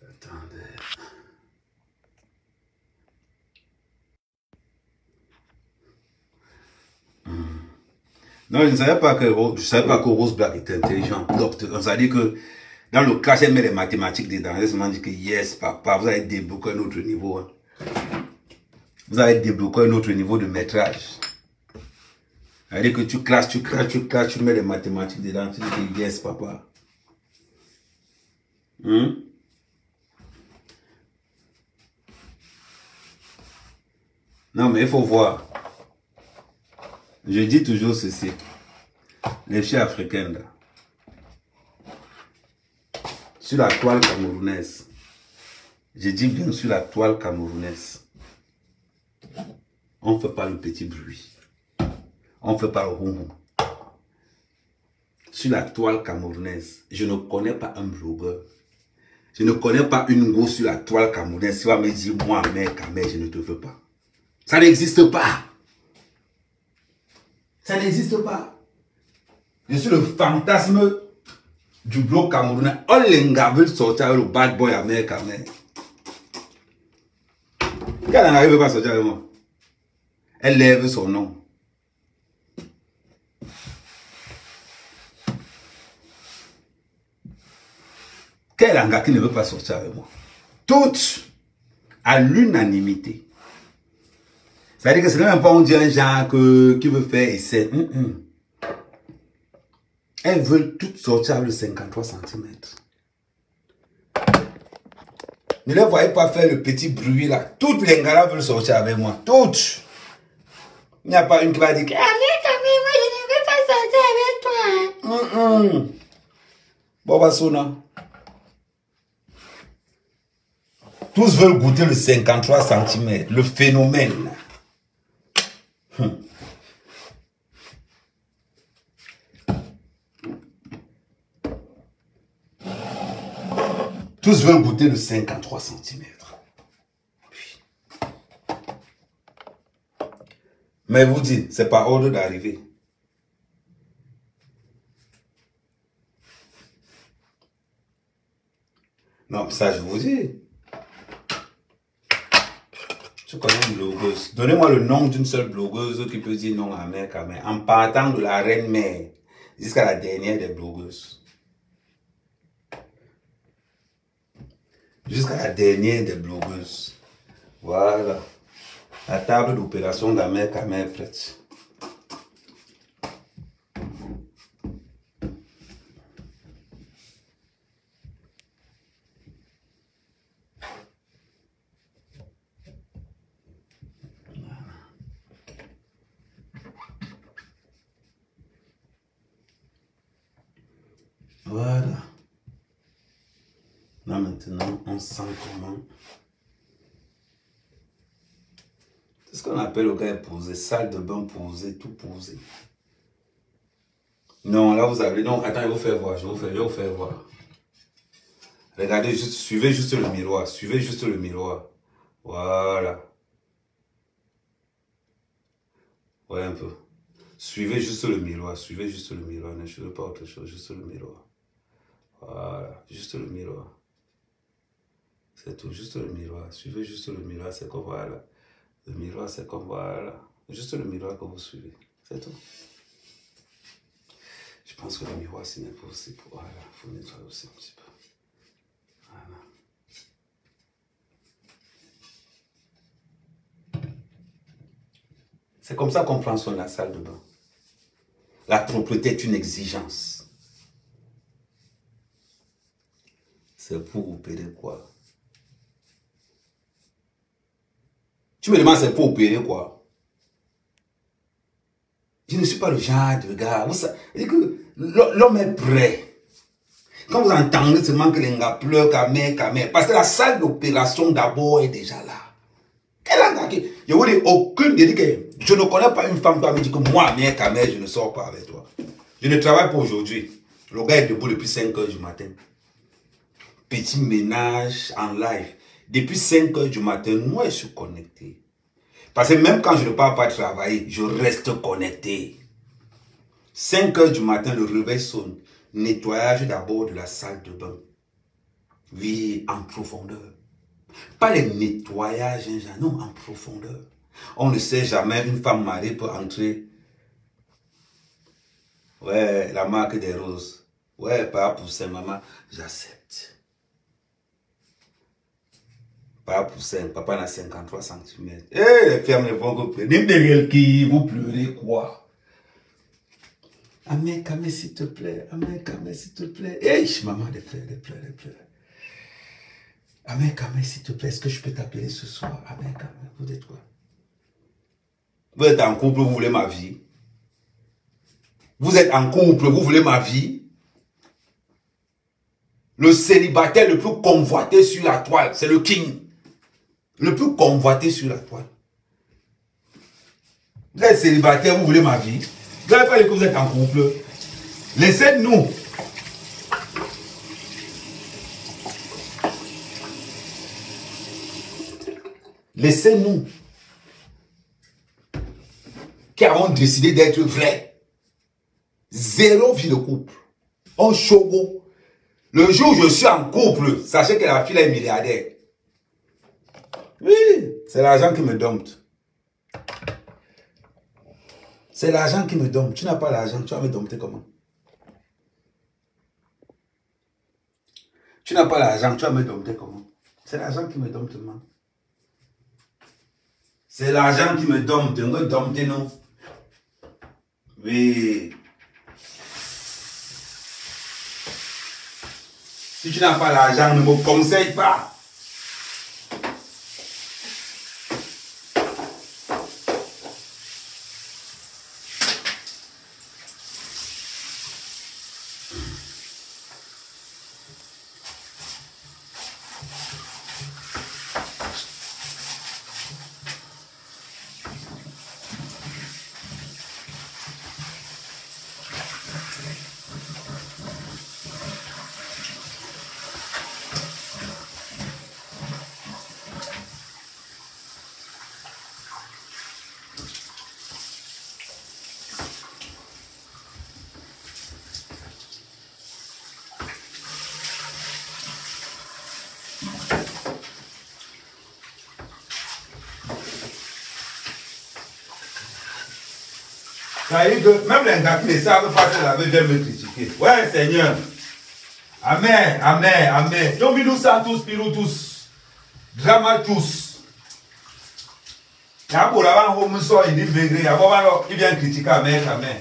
Attendez. Non, je ne savais pas que Rose Black était intelligent. Donc, on s'est dit que dans le clash, elle met les mathématiques dedans. Elle m'a dit que yes, papa, vous avez débloqué un autre niveau. Hein. Vous avez débloqué un autre niveau de métrage. C'est-à-dire que tu clashes, tu mets les mathématiques dedans. Tu dis que yes, papa. Non, mais il faut voir. Je dis toujours ceci. Les filles africaines, là, sur la toile camerounaise, je dis bien sur la toile camerounaise, on ne fait pas le petit bruit. On ne fait pas le ronron. Sur la toile camerounaise, je ne connais pas un blogueur. Je ne connais pas une go sur la toile camerounaise qui va me dire, moi, mec, je ne te veux pas. Ça n'existe pas. Ça n'existe pas. Je suis le fantasme du blog camerounais. Oh, les gars veulent sortir avec le bad boy américain. Qu'elle n'arrive pas à sortir avec moi. Elle lève son nom. Quel gars qui ne veut pas sortir avec moi? Toutes à l'unanimité. C'est-à-dire que ce n'est même pas on dit un genre qui veut faire essai. Elles veulent toutes sortir avec le 53 cm. Ne les voyez pas faire le petit bruit là. Toutes les gars veulent sortir avec moi. Toutes. Il n'y a pas une qui va dire ah mais moi je ne veux pas sortir avec toi. Boba Sona. Tous veulent goûter le 53 cm. Le phénomène. Tous veulent goûter le 53 cm. Mais vous dites, c'est pas ordre d'arriver. Non, ça je vous dis. Je connais une blogueuse. Donnez-moi le nom d'une seule blogueuse qui peut dire non à mère, en partant de la reine mère jusqu'à la dernière des blogueuses. Jusqu'à la dernière des blogueuses. Voilà. La table d'opération d'Amère Kamel Fletch. Voilà. Là maintenant, on sent comment. C'est ce qu'on appelle le gars posé, salle de bain posée, tout posé. Non, là vous avez... Non, attends, je vais vous faire voir, je vais vous faire voir. Regardez, juste, suivez juste le miroir, suivez juste le miroir. Voilà. Ouais, un peu. Suivez juste le miroir, ne suivez pas autre chose, juste le miroir. Voilà, juste le miroir. C'est tout, juste le miroir. Suivez juste le miroir, c'est comme voilà. Le miroir, c'est comme voilà. Juste le miroir que vous suivez. C'est tout. Je pense que le miroir, c'est n'est pas aussi pour... Voilà, il faut nettoyer aussi un petit peu. Voilà. C'est comme ça qu'on prend soin de la salle de bain. La propreté est une exigence. C'est pour opérer quoi? Tu me demandes c'est pour opérer quoi? Je ne suis pas le genre de gars. L'homme est prêt. Quand vous entendez seulement que les gars pleurent, parce que la salle d'opération d'abord est déjà là. Je vous dis, aucune que je ne connais pas une femme qui me dit que moi, je ne sors pas avec toi. Je ne travaille pas aujourd'hui. Le gars est debout depuis 5 h du matin. Petit ménage en live. Depuis 5 h du matin, moi, je suis connecté. Parce que même quand je ne pars pas travailler, je reste connecté. 5 h du matin, le réveil sonne. Nettoyage d'abord de la salle de bain. Oui, en profondeur. Pas les nettoyages, non, en profondeur. On ne sait jamais, une femme mariée peut entrer. Ouais, la marque des roses. Ouais, pas pour ça, maman, j'accepte. Pas pour ça, papa n'a 53 cm. Eh, les femmes ne vont que pleurer. Derrière qui, vous pleurez quoi? Amen, Kamé, s'il te plaît. Amen, Kamé, s'il te plaît. Eh, maman, des pleurs, des pleurs, des pleurs. Amen, Kamé, s'il te plaît, est-ce que je peux t'appeler ce soir? Amen, Kamé, vous êtes quoi? Vous êtes en couple, vous voulez ma vie? Vous êtes en couple, vous voulez ma vie? Le célibataire le plus convoité sur la toile, c'est le king. Le plus convoité sur la toile. Vous êtes célibataire, vous voulez ma vie? Vous n'avez pas dit que vous êtes en couple. Laissez-nous. Laissez-nous. Qui avons décidé d'être vrais. Zéro vie de couple. On chogo. Le jour où je suis en couple, sachez que la fille est milliardaire. Oui, c'est l'argent qui me dompte. C'est l'argent qui me dompte. Tu n'as pas l'argent, tu vas me dompter comment? Tu n'as pas l'argent, tu vas me dompter comment? C'est l'argent qui me dompte, man. C'est l'argent qui me dompte. On veut dompter, non? Oui. Si tu n'as pas l'argent, ne me conseille pas. Ça veut dire que même les gars qui ne savent pas se laver viennent me critiquer. Ouais, Seigneur. Amen, amen, amen. Donc, nous ça tous, pirou tous. Drama tous. Il y a pour la home so il dit végé. Il vient critiquer, amen, amen.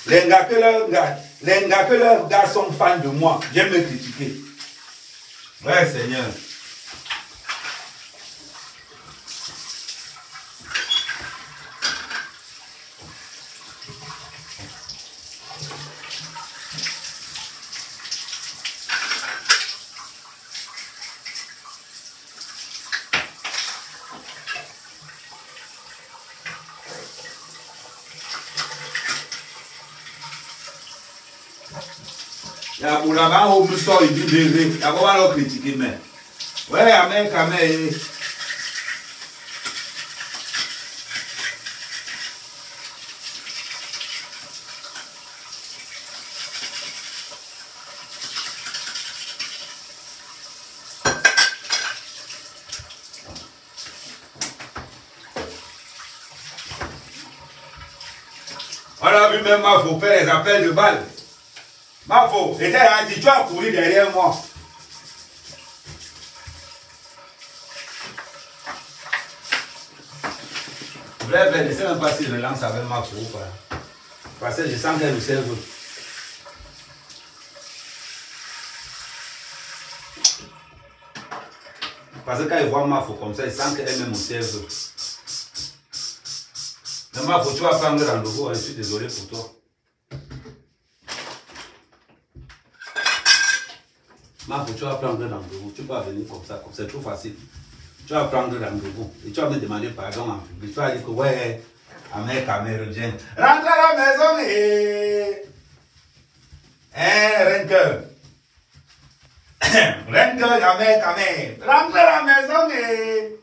Les gars que leurs gars sont fans de moi viennent me critiquer. Ouais, Seigneur. La boulava au me sort, il dit bébé. La boulava leur critiquer, mais. Ouais, amen, amen. On a vu même ma faut faire les appels de balles. Mafo, et elle dit, tu as couru derrière moi. Bref, je ne sais même pas si je relance avec Mafo ou pas. Parce que je sens qu'elle me serve. Parce que quand il voit Mafo comme ça, il sent qu'elle-même me serve. Mais Mafo, tu vas prendre rendez-vous, je suis désolé pour toi. Mafo, tu vas prendre rendez-vous, tu vas venir comme ça, c'est trop facile. Tu vas prendre rendez-vous et tu vas me demander pardon en public. Tu vas dire que ouais, Amen, Kamé, reviens. Rentre à la maison et. Rentre. Rentre, Amen, Kamé. Rentre à la maison et.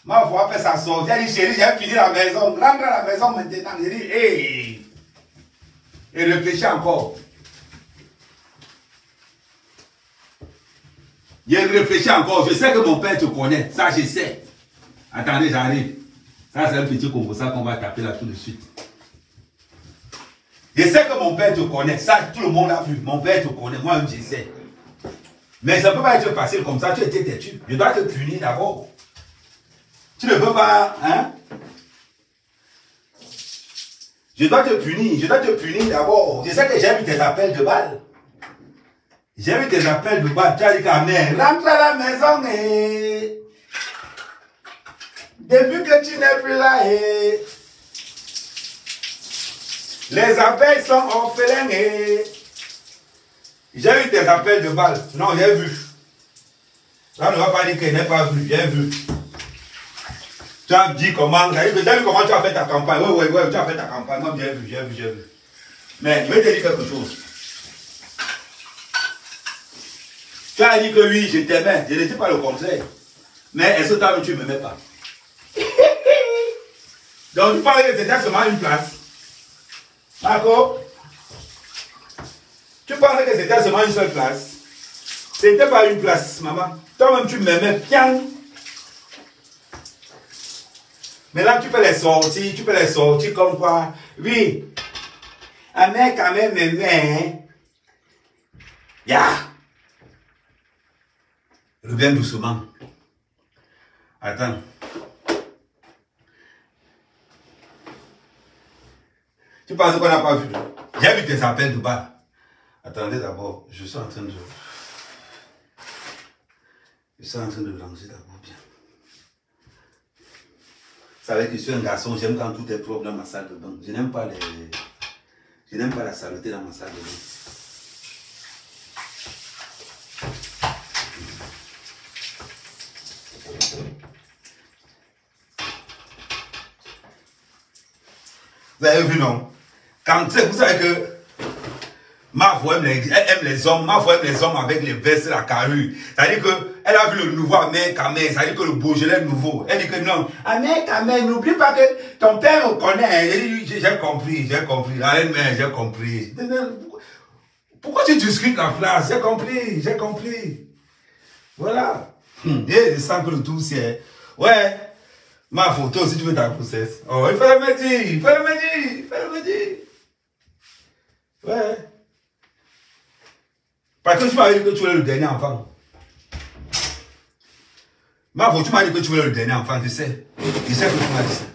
Mafo a fait sa sortie. Elle dit chérie, j'ai fini la maison. Rentre à la maison maintenant. Il dit hey. Et réfléchis encore. Il réfléchit encore. Je sais que mon père te connaît. Ça, je sais. Attendez, j'arrive. Ça, c'est un petit combo ça qu'on va taper là tout de suite. Je sais que mon père te connaît. Ça, tout le monde a vu. Mon père te connaît. Moi-même, je sais. Mais ça ne peut pas être facile comme ça. Tu étais têtu. Je dois te punir d'abord. Tu ne peux pas, hein? Je dois te punir. Je dois te punir d'abord. Je sais que j'ai vu tes appels de balles. J'ai vu tes appels de balles. Tu as dit qu'à mère, rentre à la maison et... Depuis que tu n'es plus là et... Les appels sont orphelins et... J'ai vu tes appels de balles. Non, j'ai vu. Là, on ne va pas dire que je n'ai pas vu. J'ai vu. Tu as dit comment, tu as vu comment tu as fait ta campagne. Oui, tu as fait ta campagne. Moi, j'ai vu. Mais je vais te dire quelque chose. Tu as dit que oui, je t'aimais. Je ne dis pas le contraire. Mais est-ce que tu ne m'aimais pas? Donc, tu parlais que c'était seulement une place. D'accord? Tu pensais que c'était seulement une seule place. Ce n'était pas une place, maman. Toi-même, tu m'aimais bien. Mais là, tu peux les sortir comme quoi. Oui. Un mec quand même m'aimait. Ya. Reviens doucement. Attends. Tu penses qu'on n'a pas vu? J'ai vu tes appels de bas. Attendez d'abord. Je suis en train de lancer d'abord bien. Vous savez que je suis un garçon, j'aime quand tout est propre dans ma salle de bain. Je n'aime pas la saleté dans ma salle de bain. Vous avez vu, non? Quand vous savez que ma voix aime les hommes, ma voix aime les hommes avec les vestes, la carrure. C'est-à-dire qu'elle a vu le nouveau Amen Kamel, c'est-à-dire que le Beaujolais nouveau. Elle dit que non, Amen Kamel, n'oublie pas que ton père me connaît. J'ai compris. Amen, j'ai compris. Pourquoi tu discutes la phrase? J'ai compris. Voilà. Et je sens que le tout c'est... Ouais. Ma photo, si tu veux ta grossesse. Oh, il fallait me dire. Ouais. Parce que tu m'as dit que tu voulais le dernier enfant. Ma photo, tu m'as dit que tu voulais le dernier enfant, je sais. Je sais que tu m'as dit ça.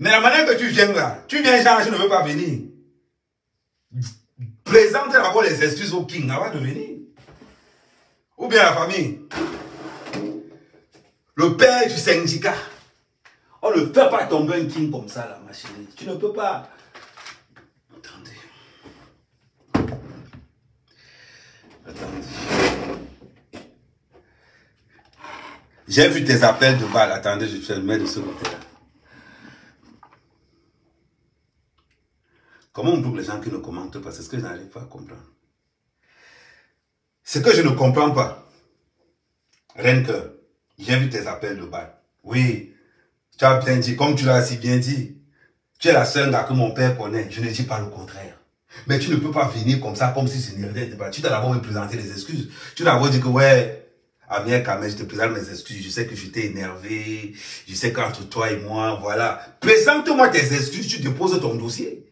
Mais la manière que tu viens là, tu viens genre, je ne veux pas venir. Présente d'abord les excuses au king avant de venir. Ou bien la famille. Le père du syndicat. On ne peut pas tomber un king comme ça, là, ma chérie. Tu ne peux pas. Attendez. J'ai vu tes appels de balle. Attendez, je vais le mettre de ce côté-là. Comment on trouve les gens qui ne commentent pas? C'est ce que je n'arrive pas à comprendre. Ce que je ne comprends pas. Rien que, j'ai vu tes appels de balle. Oui. Tu as bien dit, comme tu l'as si bien dit, tu es la seule là que mon père connaît. Je ne dis pas le contraire. Mais tu ne peux pas venir comme ça, comme si ce n'était pas. Tu dois d'abord me présenter les excuses. Tu dois d'abord dire que, ouais, Amen Kamel, je te présente mes excuses. Je sais que je t'ai énervé. Je sais qu'entre toi et moi, voilà. Présente-moi tes excuses, tu déposes ton dossier.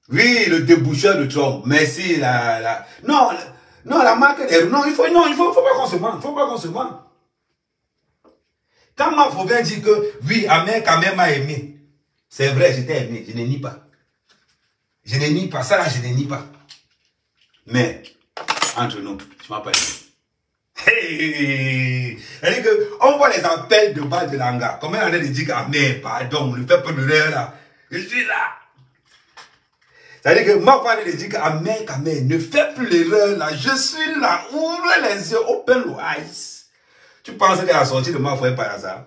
Oui, le déboucheur de Trump. Merci, Non, la marque des... Non, il faut pas qu'on se mente. Faut pas qu'on se mente. Quand ma vient dire que, oui, Amen Kamel m'a aimé. C'est vrai, je t'ai aimé. Je ne nie pas. Je ne nie pas. Ça là, je ne nie pas. Mais, entre nous, tu m'as pas aimé. Hey! C'est-à-dire qu'on voit les appels de bas de l'anga. Comment on a dit qu'Amen, pardon, ne fais pas de l'heure là. Je suis là. C'est-à-dire que ma femme dit qu'Amen Kamel, ne fais plus l'erreur là. Je suis là. Ouvre les yeux, open your eyes. Tu penses que la sortie de Mafou est par hasard?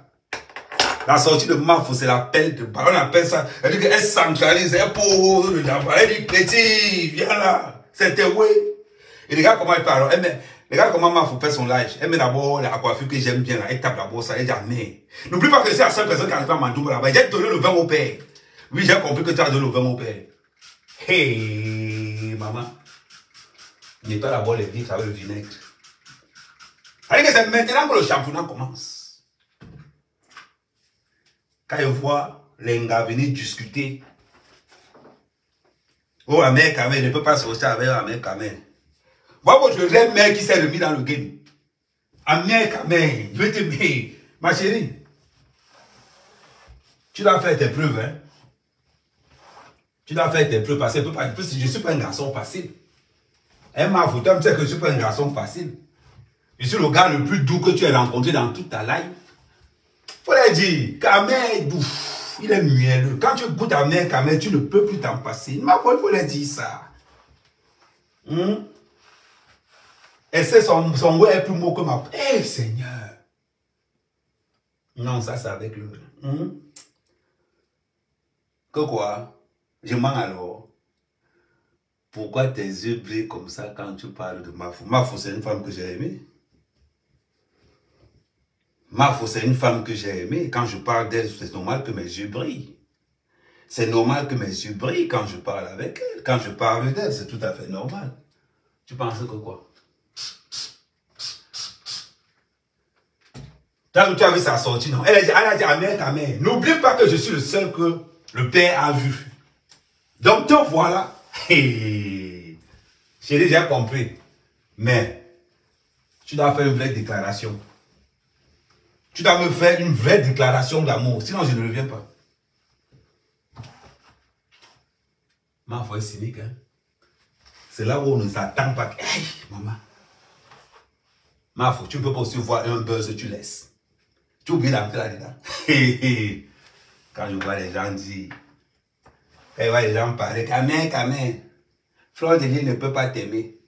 La sortie de Mafou, c'est l'appel de balle. On appelle ça. Elle dit qu'elle centralise, elle pose le jambon. Elle dit, petit, viens là. C'était oui. Et regarde comment elle parle. Regarde comment Mafou fait son live. Elle met d'abord la coiffure que j'aime bien. Elle tape d'abord ça. Elle dit, amen. N'oublie pas que c'est la seule personne qui n'arrive pas à m'entourer là-bas. J'ai donné le vin au père. Oui, j'ai compris que tu as donné le vin au père. Hey, maman. Nettoie d'abord les vitres avec le vinaigre. C'est maintenant que le championnat commence. Quand je vois les gars venir discuter. Oh, la mère Kamel ne peut pas sortir avec la mère Kamel. Moi, je rêve mère qui s'est remis dans le game. La mère Kamel, je vais te dire, ma chérie, tu dois faire tes preuves, hein. Tu dois faire tes preuves parce que je ne suis pas un garçon facile. Elle m'a foutu, tu sais que je ne suis pas un garçon facile. Je suis le gars le plus doux que tu aies rencontré dans toute ta life. Faut leur dire, Kamel est doux, il est mielleux. Quand tu goûtes ta mère Kamel, tu ne peux plus t'en passer. Il faut leur dire ça. Et c'est son ouais est plus mot que ma... Eh Seigneur. Non, ça c'est avec le... Que quoi? Je mens alors. Pourquoi tes yeux brillent comme ça quand tu parles de Mafou? Mafou, c'est une femme que j'ai aimée. Mafou, c'est une femme que j'ai aimée. Quand je parle d'elle, c'est normal que mes yeux brillent. C'est normal que mes yeux brillent quand je parle avec elle. Quand je parle d'elle, c'est tout à fait normal. Tu penses que quoi? Tu as vu sa sortie, non? Elle a dit à mère, ta mère, n'oublie pas que je suis le seul que le père a vu. Donc te voilà. Hey. J'ai déjà compris. Mais, tu dois faire une vraie déclaration. Tu dois me faire une vraie déclaration d'amour. Sinon, je ne reviens pas. Ma foi est cynique. Hein? C'est là où on ne s'attend pas. Hey, maman. Ma foi, tu ne peux pas aussi voir un buzz, tu laisses. Tu oublies d'entrer là-dedans. Quand je vois les gens dire, quand je vois les gens parler, Kamel, Fleur de Lys ne peut pas t'aimer.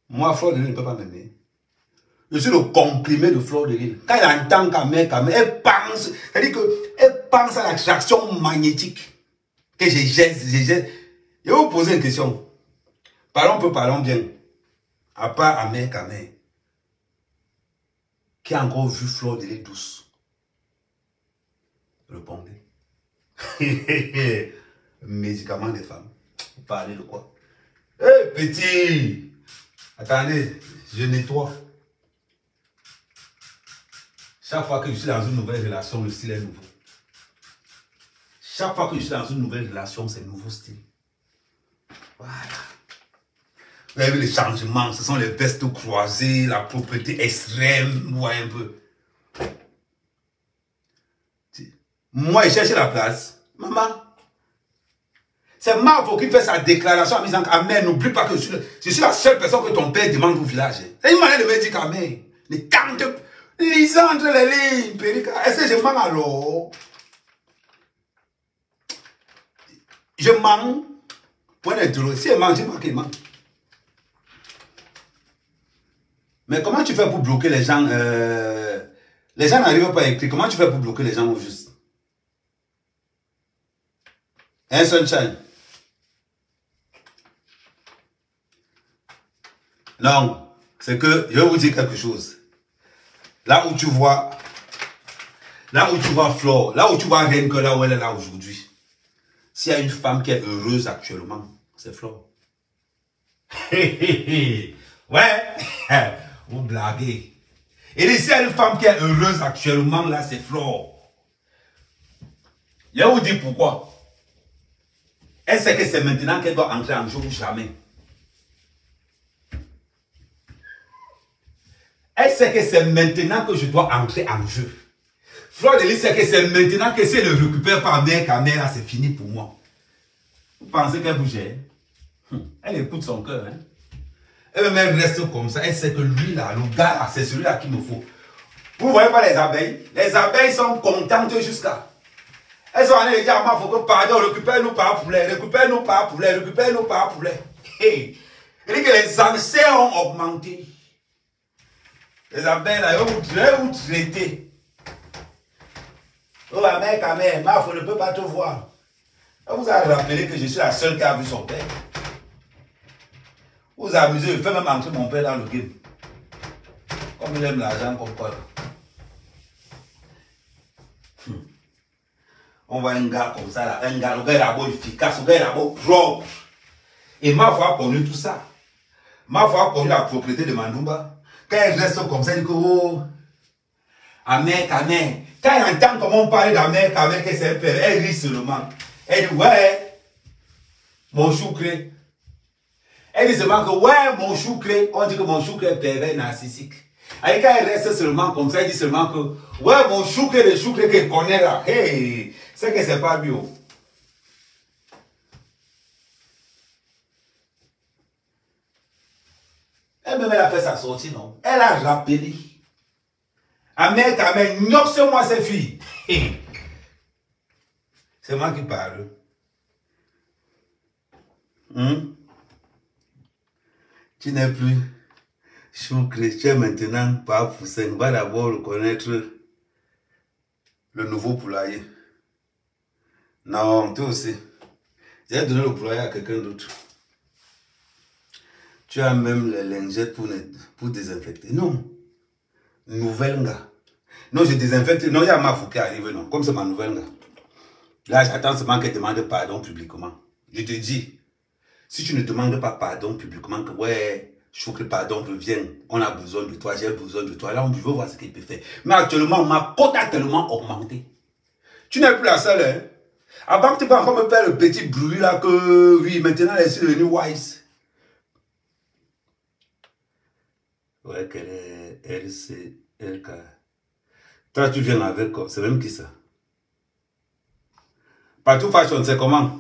Moi, Fleur de Lys ne peut pas m'aimer. Je suis le comprimé de Fleur de Lys. Quand elle entend Kamel, elle pense, c'est-à-dire qu'elle pense à l'attraction magnétique que je jette. Je vais vous poser une question. Parlons bien. À part Amère Kamel, qui a encore vu Fleur de Lys douce? Répondez. Médicament des femmes. Vous parlez de quoi? Hé, petit! Attendez, je nettoie. Chaque fois que je suis dans une nouvelle relation, le style est nouveau. Chaque fois que je suis dans une nouvelle relation, c'est un nouveau style. Voilà. Vous avez vu les changements, ce sont les vestes croisées, la propreté extrême, vous voyez un peu. Moi, je cherche la place. Maman, c'est Mafou qui fait sa déclaration en disant qu'Amère, n'oublie pas que je suis la seule personne que ton père demande au village. C'est une manière de me dire qu'Amère, ne tente, lisant entre les lignes, Périka. Est-ce que je mens alors? Je mens. Point d'interrogation. Si elle ment, je dis pas qu'elle ment. Mais comment tu fais pour bloquer les gens? Les gens n'arrivent pas à écrire. Comment tu fais pour bloquer les gens au juste? Un sunshine. Non, c'est que je vais vous dire quelque chose. Là où tu vois Flore, là où tu vois Renke, là où elle est là aujourd'hui. S'il y a une femme qui est heureuse actuellement, c'est Flore. Ouais, vous blaguez. Et s'il y a une femme qui est heureuse actuellement, là, c'est Flore. Je vais vous dire pourquoi. Elle sait que c'est maintenant qu'elle doit entrer en jeu ou jamais. Elle sait que c'est maintenant que je dois entrer en jeu. Fleur de Lys sait que c'est maintenant que si elle ne récupère pas Amère Kamel, là, c'est fini pour moi. Vous pensez qu'elle vous gère? Elle écoute son cœur. Hein? Elle reste comme ça. Elle sait que lui, là, le gars, là, c'est celui-là qu'il me faut. Vous ne voyez pas les abeilles? Les abeilles sont contentes jusqu'à... Elles sont allées dire à Mafou que pardon, récupère-nous par poulet, récupère-nous par poulet, récupère-nous par poulet. Hey. Elle dit que les anciens ont augmenté. Les abeilles là, ils vont vous traiter. Oh, la mère Kamel, Mafou ne peut pas te voir. Elle vous a rappelé que je suis la seule qui a vu son père. Vous vous amusez, je fais même entrer mon père dans le game. Comme il aime l'argent, comme quoi. On voit un gars comme ça, là, un gars, le gars est d'abord efficace, le gars est d'abord propre. Et Mafou a connu tout ça. Ma foi comme la propriété de Mandouba. Quand elle reste comme ça, elle dit que oh, Amen, Amen. Quand elle entend comment on parle d'Amen, Amen, que c'est un père, elle rit seulement. Elle dit ouais, mon choucré. Elle dit seulement que ouais, mon choucré. On dit que mon choucré est pervers narcissique. Et quand elle reste seulement comme ça, elle dit seulement que ouais, mon choucré, le choucré qu'elle connaît là. Hey, c'est que c'est pas bio. Elle-même, elle a fait sa sortie, non? Elle a rappelé. Amen, Amen, moi ces filles. C'est moi qui parle. Tu n'es plus chou chrétien maintenant, pas poussin. Va d'abord reconnaître le nouveau poulailler. Non, toi aussi. J'ai donné le poulailler à quelqu'un d'autre. Tu as même les lingettes pour désinfecter. Non. Nouvelle gars. Non, je désinfecte. Non, il y a ma fou qui arrive, non. Comme c'est ma nouvelle gars. Là, j'attends seulement qu'elle demande pardon publiquement. Je te dis, si tu ne demandes pas pardon publiquement, que ouais, je trouve que le pardon revient, on a besoin de toi, j'ai besoin de toi. Là, on veut voir ce qu'il peut faire. Mais actuellement, ma cote a tellement augmenté. Tu n'es plus la seule, hein. Avant que tu vas encore me faire le petit bruit là que, oui, maintenant, elle est devenue wise. Ouais, qu'elle est LK. Toi, tu viens avec quoi? C'est même qui ça? Partout fashion, c'est comment?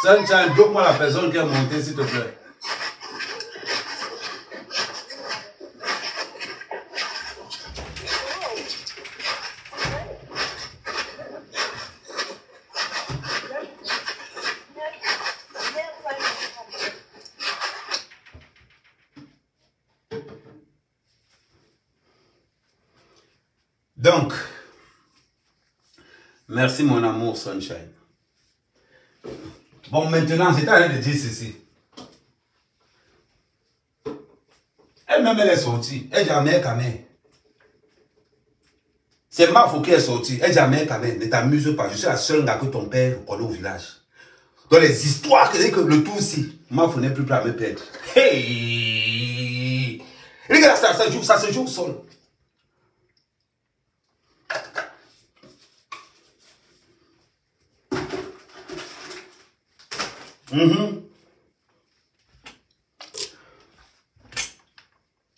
Sunshine, bloque-moi la personne qui est montée, s'il te plaît. Donc, merci mon amour, Sunshine. Bon, maintenant, j'étais en train de dire ceci. Elle-même, elle est sortie. Elle dit à mère Kamé. C'est ma fou qui est sortie. Elle dit à mère Kamé, ne t'amuse pas. Je suis la seule gars que ton père connaît au village. Dans les histoires que le tout aussi, ma fou n'est plus prêt à me perdre. Hey! Regarde, ça se joue au sol.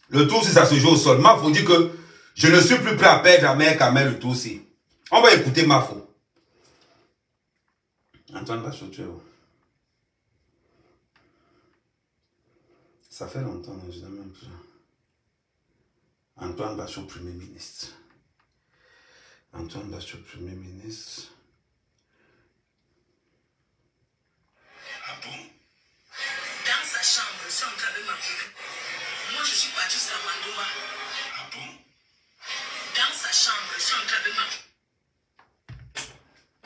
Le tout, si ça se joue au sol. Mafo dit que je ne suis plus prêt à perdre la mère Kamel, le tout aussi. On va écouter Mafo. Antoine Bachot, ça fait longtemps, je n'ai même plus. Antoine Bachot, Premier ministre. Antoine Bachot, Premier ministre. Ah bon? Dans sa chambre, je suis en train de m'appeler. Moi, je suis parti sur Mandouba. Ah bon? Dans sa chambre, je suis en train de m'appeler.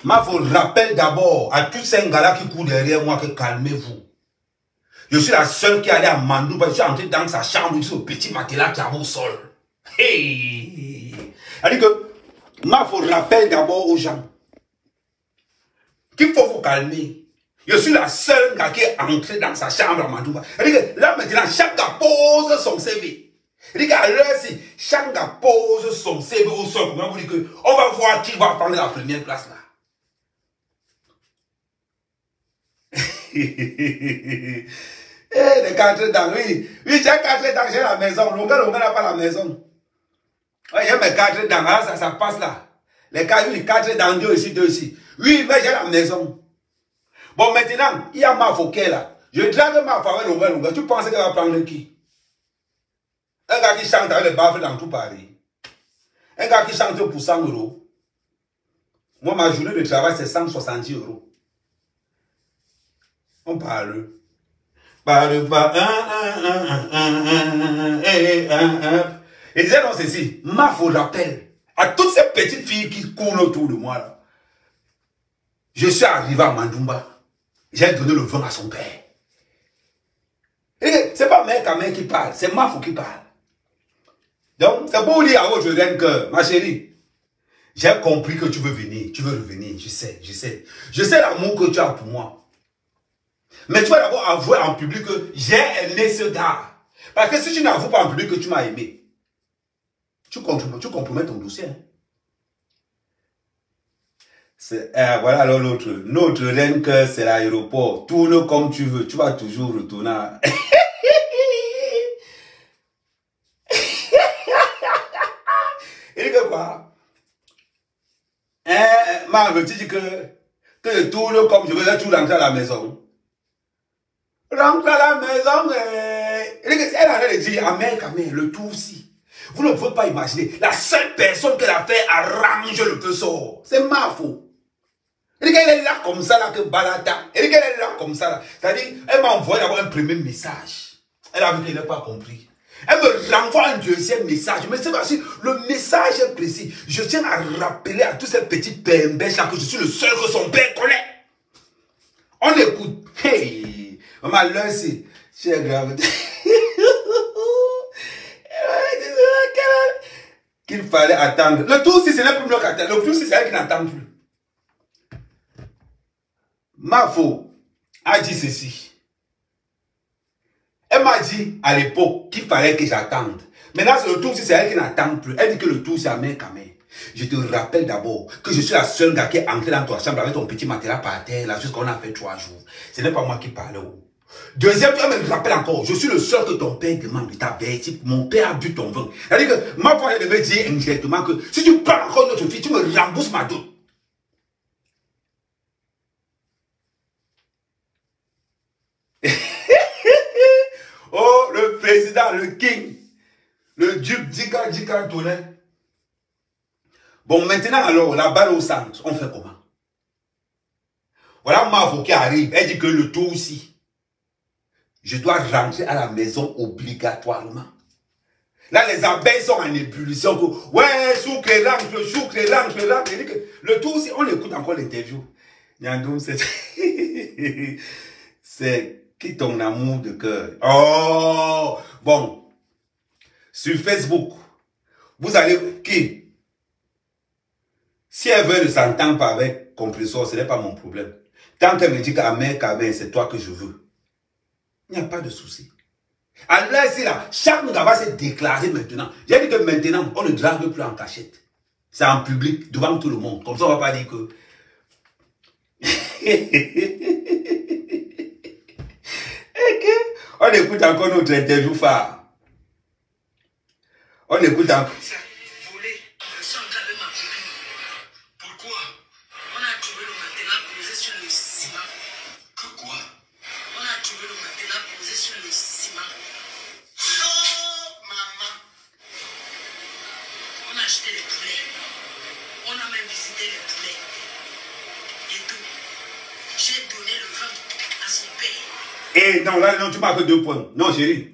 Mafo rappelle d'abord à tous ces gars-là qui courent derrière moi que calmez-vous. Je suis la seule qui est allée à Mandouba. Je suis entré dans sa chambre, sur le petit matelas qui avait au sol. Hey! C'est-à-dire que Mafo rappelle d'abord aux gens qu'il faut vous calmer. Je suis la seule gars qui est entrée dans sa chambre à Mandouba. C'est-à-dire que là maintenant, chaque gars pose son CV. Il dit qu'à l'heure, si chaque gars pose son CV au sol, comment vous dites que on va voir qui va prendre la première place là. Les 4 dents, oui. Oui, j'ai 4 dents, j'ai la maison. L'ongle n'a pas la maison. Oui, j'ai mes 4 dents, là, ça passe là. Les 4 dents, 2 ici, 2 ici. Oui, mais j'ai la maison. Bon, maintenant, il y a ma fauquet là. Je drague ma femme avec l'ongle. Tu penses qu'elle va prendre qui? Un gars qui chante avec les baffles dans tout Paris. Un gars qui chante pour 100 €. Moi, ma journée de travail, c'est 170 €. On parle. Parle pas. Et disait non, ceci. Ma faut rappel à toutes ces petites filles qui courent autour de moi là. Je suis arrivé à Mandumba. J'ai donné le vin à son père. C'est pas mec à mec qui parle, c'est Mafo qui parle. Donc, c'est pour dire à votre reine que, ma chérie, j'ai compris que tu veux venir, tu veux revenir, je sais. Je sais l'amour que tu as pour moi. Mais tu vas d'abord avouer en public que j'ai aimé ce gars. Parce que si tu n'avoues pas en public que tu m'as aimé, tu compromets ton dossier. Hein. Voilà alors l'autre. Notre reine que c'est l'aéroport. Tourne comme tu veux, tu vas toujours retourner. Il dit que quoi? Tu dis que je tourne comme je veux, tu rentres à la maison. Rentre à la maison. Elle a dit, Amen, le tout aussi. Vous ne pouvez pas imaginer. La seule personne que la fait arrange le peu sort. C'est Mafo. Elle dit qu'elle est là comme ça, là, que balada. Elle dit qu'elle est là comme ça, là. C'est-à-dire, elle m'a envoyé d'abord un premier message. Elle a vu qu'elle n'a pas compris. Elle me renvoie un deuxième message. Mais c'est parce que le message est précis. Je tiens à rappeler à tous ces petits pembèches là que je suis le seul que son père connaît. On écoute. Hey, maman, là, c'est grave. Qu'il fallait attendre. Le tout, si ce n'est plus qu'attendre. Le tout, si c'est elle qui n'attend plus. Mafo a dit ceci. Elle m'a dit à l'époque qu'il fallait que j'attende. Maintenant, c'est le tour, si c'est elle qui n'attend plus. Elle dit que le tour, c'est à main camé. Je te rappelle d'abord que je suis la seule gars qui est entrée dans ta chambre avec ton petit matériel par terre, là, jusqu'on a fait 3 jours. Ce n'est pas moi qui parle. Deuxième, tu me rappelles encore, je suis le seul que ton père demande. Il t'a averti, mon père a bu ton vin. C'est-à-dire que ma femme devait dire indirectement que si tu prends encore notre fille, tu me rembourses ma dot. Oh, le président, le king, le duc Dika Touré. Bon, maintenant alors, la balle au centre, on fait comment? Voilà Mafo qui arrive, elle dit que le tour aussi. Je dois rentrer à la maison obligatoirement. Là, les abeilles sont en ébullition. Ouais, sucre rentre. Elle dit que le tour aussi, on écoute encore l'interview. Nyandoum, c'est qui ton amour de cœur? Oh, bon. Sur Facebook, vous allez, qui? Si elle veut ne s'entendre pas avec compresseur, ce n'est pas mon problème. Tant qu'elle me dit qu'Amen, c'est toi que je veux. Il n'y a pas de souci. Alors ici, là, chaque gars va se déclarer maintenant. J'ai dit que maintenant, on ne drague plus en cachette. C'est en public, devant tout le monde. Comme ça, on ne va pas dire que... On écoute encore notre interview phare. On écoute encore... Pourquoi? On a trouvé le matelas posé sur le ciment. Que quoi? On a trouvé le matelas posé sur le ciment. Oh, maman. On a acheté les poulets. On a même visité les poulets. Et tout. J'ai donné le vin à son père. Eh non, là, non, tu marques 2 points. Non, chérie.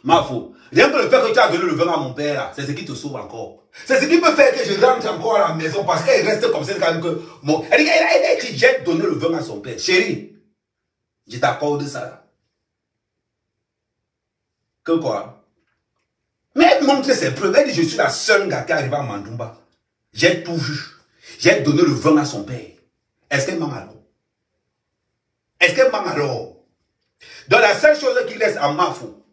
Mafo. Rien que le fait que tu as donné le vin à mon père, c'est ce qui te sauve encore. C'est ce qui peut faire que je rentre encore à la maison parce qu'elle reste comme ça quand même que... Bon, elle dit, j'ai donné le vin à son père. Chérie, je t'accorde ça. Que quoi? Mais elle montre ses preuves. Elle dit, je suis la seule gars qui arrive à Mandumba. J'ai tout vu. J'ai donné le vin à son père. Est-ce qu'elle ment alors? Est-ce qu'elle ment alors? Donc la seule chose qui reste à Mafo,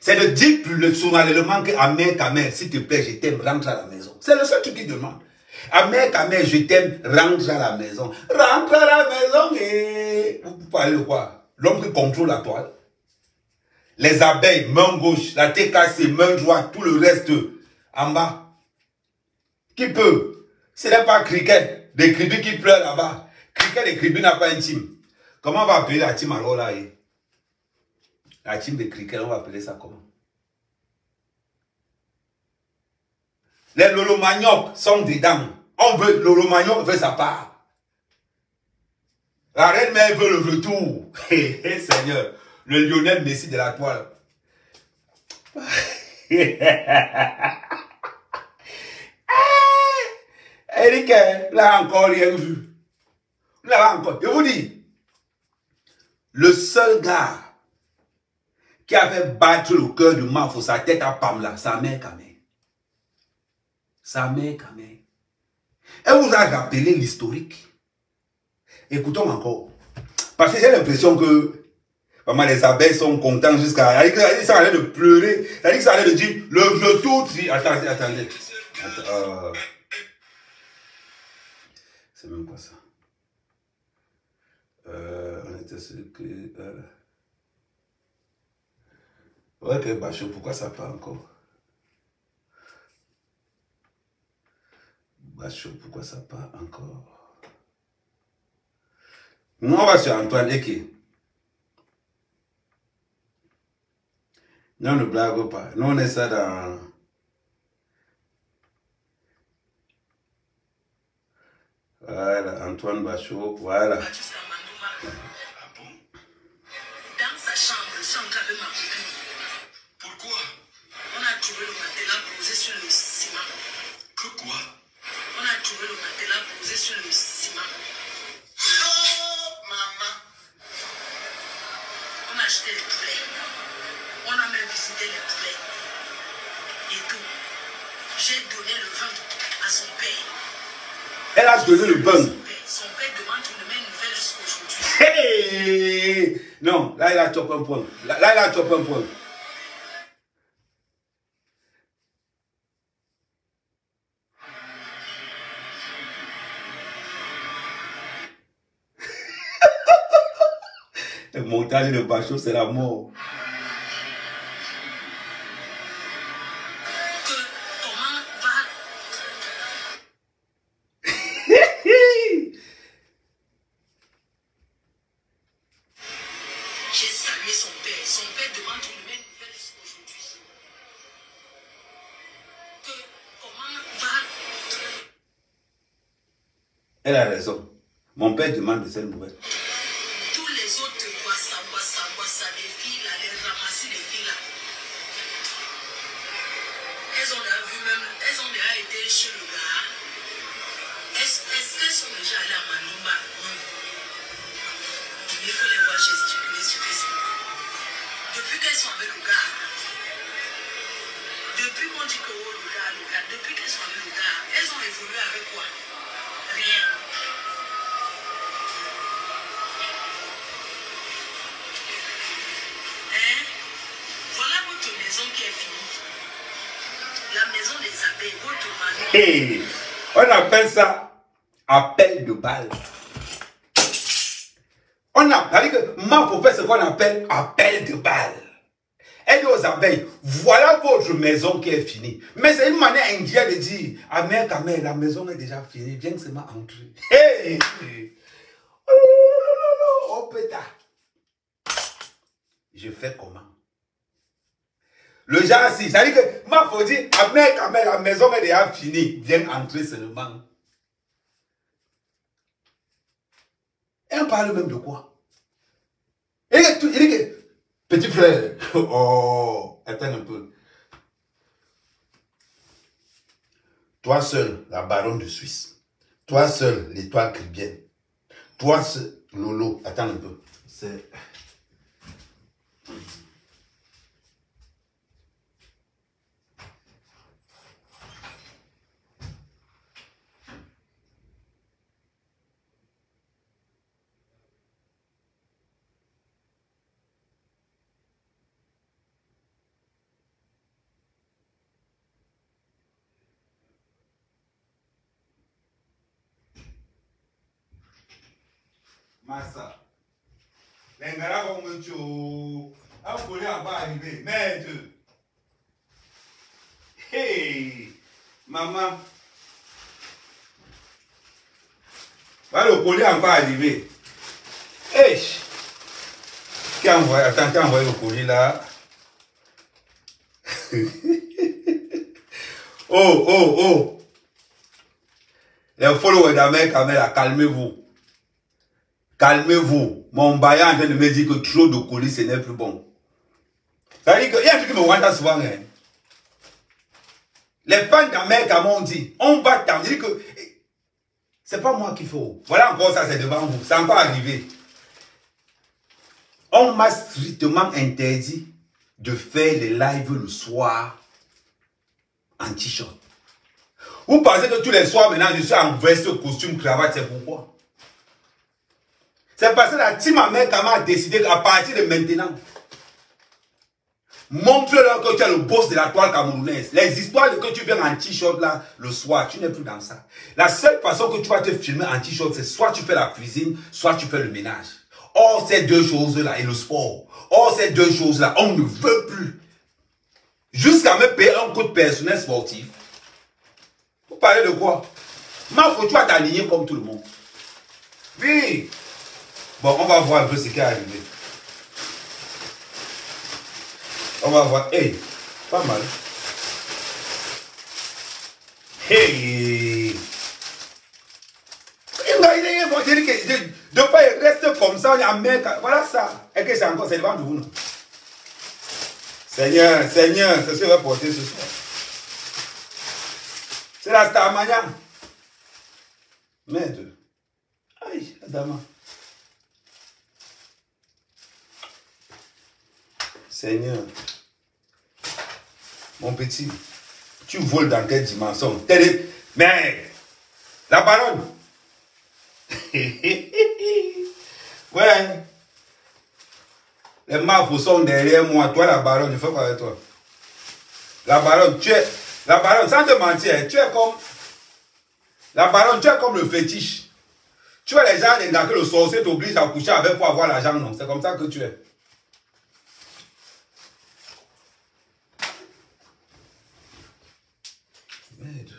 C'est de dire plus le solennellement que Ahmed Kamer, s'il te plaît, je t'aime, rentre à la maison. C'est le seul truc qu'il demande. Ahmed Kamer, je t'aime, rentre à la maison. Rentre à la maison et... Vous parlez de quoi? L'homme qui contrôle la toile. Les abeilles, main gauche, la tête cassée, main droite, tout le reste en bas. Qui peut? Ce n'est pas Cricket, des cribus qui pleurent là-bas. Cricket, des cribus n'a pas une team. Comment on va appeler la team alors là? La team de Cricket, on va appeler ça comment? Les Lolo Manioc sont des dames. On veut, Lolo Manioc veut sa part. La reine mère veut le retour. Seigneur, le Lionel Messi de la toile. Eric, là encore, rien vu. Là encore, je vous dis, le seul gars qui avait battu le cœur du Mafo, sa tête à Pamela, sa mère Kamé. Sa mère Kamé. Elle vous a rappelé l'historique. Écoutons encore. Parce que j'ai l'impression que vraiment les abeilles sont contents jusqu'à... Ça allait de pleurer. Ça allait de dire le retour... Attendez. C'est même pas ça. On était sûr que... Ok, Bachot, pourquoi ça part encore? Bachot, pourquoi ça part encore? Nous, on va sur Antoine Eke. Non, ne blague pas. Nous, on est ça dans... Voilà, Antoine Bachot, voilà. Dans sa chambre, sans graver ma copine. Pourquoi? On a trouvé le matelas posé sur le ciment. Que quoi? On a trouvé le matelas posé sur le ciment. Oh, maman. On a acheté les poulets. On a même visité les poulets. Et tout. J'ai donné le vin à son père. Elle a donné le vin. Son père demande une même nouvelle jusqu'aujourd'hui. Hey! Non, là, il a chopé un point. Là, il a chopé un point. Le montage de Bachot, c'est la mort. J'ai salué son père. Son père demande une même nouvelle jusqu'aujourd'hui. Comment va? Elle a raison. Mon père demande de cette nouvelle. Tous les autres boissa, les filles là, les ramasser les filles là. Elles ont déjà vu même, elles ont déjà été chez le gars. Est-ce qu'elles sont déjà allées à Manumba? Il faut les voir gesticuler sur Facebook. Depuis qu'elles sont avec le gars, depuis qu'on dit que oh, le gars, depuis qu'elles sont avec le gars, elles ont évolué avec quoi? Rien. Hein? Voilà votre maison qui est finie. La maison des abeilles, votre mari. Hey, on appelle ça appel de balle. On a dit que ma propre, ce qu'on appelle appel de balle. Elle dit aux abeilles, voilà votre maison qui est finie. Mais c'est une manière indienne de dire, ah mère, la maison est déjà finie, viens seulement entrer. Hey! Oh pétard. Je fais comment? Le genre si, ça dit que ma faut dire, ah mère, la maison est déjà finie, viens entrer seulement. Et on parle même de quoi? Il dit que, petit frère, oh, attends un peu. Toi seul, la baronne de Suisse. Toi seul, l'étoile caribéenne. Toi seul, Lolo, attends un peu. C'est... Massa. Les gars vont me tuer. Un collier à bas arrivé. Merde. Hey, maman. Voilà le collier encore arrivé. Hey. Qui a envoyé? Attends, qui a envoyé le colis là? Oh, oh, oh. Les followers d'Amérique, calmez-vous. Calmez-vous. Mon baillant est en train de me dire que trop de colis, ce n'est plus bon. Ça veut dire qu'il y a un truc qui me rend souvent. Hein. Les fans d'Amérique m'ont dit, on va t'en dire que c'est pas moi qu'il faut. Voilà encore ça, c'est devant vous. C'est encore arrivé. On m'a strictement interdit de faire les lives le soir en t-shirt. Vous pensez que tous les soirs maintenant je suis en veste, costume, cravate, c'est pourquoi? C'est parce que la team Américaine a décidé qu'à partir de maintenant, montre-leur que tu es le boss de la toile camerounaise. Les histoires que tu viens en t-shirt là le soir, tu n'es plus dans ça. La seule façon que tu vas te filmer en t-shirt, c'est soit tu fais la cuisine, soit tu fais le ménage. Or, ces deux choses-là et le sport, or, ces deux choses-là, on ne veut plus. Jusqu'à me payer un coup de personnel sportif. Vous parlez de quoi? Ma faut tu vas t'aligner comme tout le monde. Oui. Bon, on va voir un peu ce qui est arrivé. On va voir. Hey, pas mal. Hey. De pas rester comme ça, on est en mer. Voilà ça. Et que c'est encore, c'est devant de vous. Non? Seigneur, Seigneur, c'est ce que va porter ce soir. C'est la Starmania. Merde. Aïe, Adama. Seigneur. Mon petit, tu voles dans quelle dimension? Mais, la baronne. Ouais. Les mafos sont derrière moi. Toi, la baronne, je fais quoi avec toi? La baronne, tu es. La baronne, sans te mentir, tu es comme. La baronne, tu es comme le fétiche. Tu vois les gens, que le sorcier t'oblige à coucher avec pour avoir l'argent, non? C'est comme ça que tu es. Merde.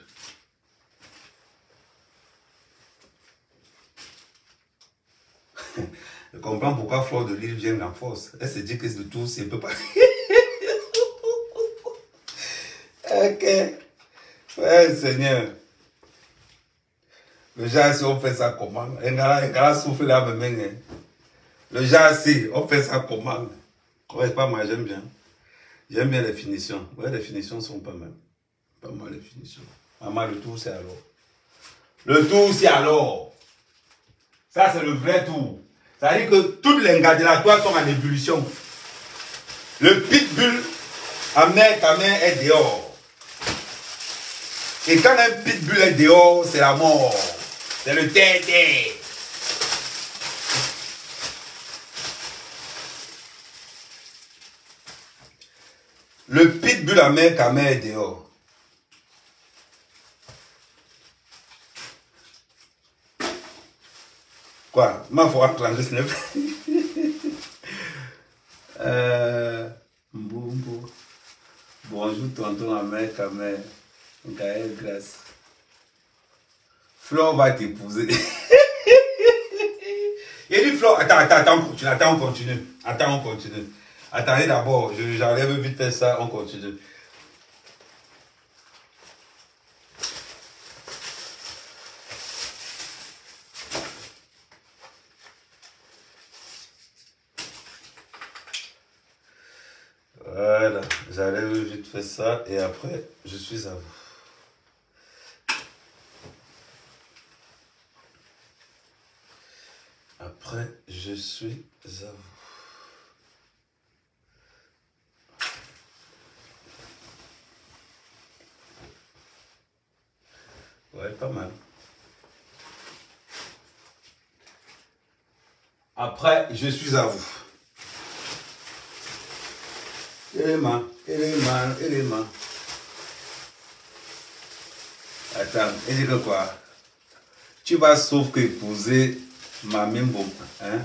Je comprends pourquoi Fleur de Lille vient en force. Elle se dit que le tout, c'est un peu pas. Ok. Ouais, Seigneur. Le genre, si on fait ça comment? Un gars souffle là, même. Le genre, si on fait ça comment? Ouais, pas mal, j'aime bien. J'aime bien les finitions. Ouais, les finitions sont pas mal. Pas mal les finitions. Maman, le tour, c'est alors. Le tour, c'est alors. Ça, c'est le vrai tour. Ça veut dire que toutes les gars de la toile sont en ébullition. Le pitbull à main est dehors. Et quand un pitbull est dehors, c'est la mort. C'est le tété. Le pitbull à main est dehors. Quoi? Ma foi, 39. Bonjour, tonton Amé, Kamé. Gaël, grâce. Flore va t'épouser. Il dit Flore, attends, on continue. Attends, on continue. Attendez d'abord, j'enlève vite fait ça, on continue. Voilà, j'enlève vite fait ça et après, je suis à vous. Après, je suis à vous. Ouais, pas mal. Après, je suis à vous. Élément. Attends, il dit que quoi? Tu vas sauf que épouser Ma même bombe. Hein?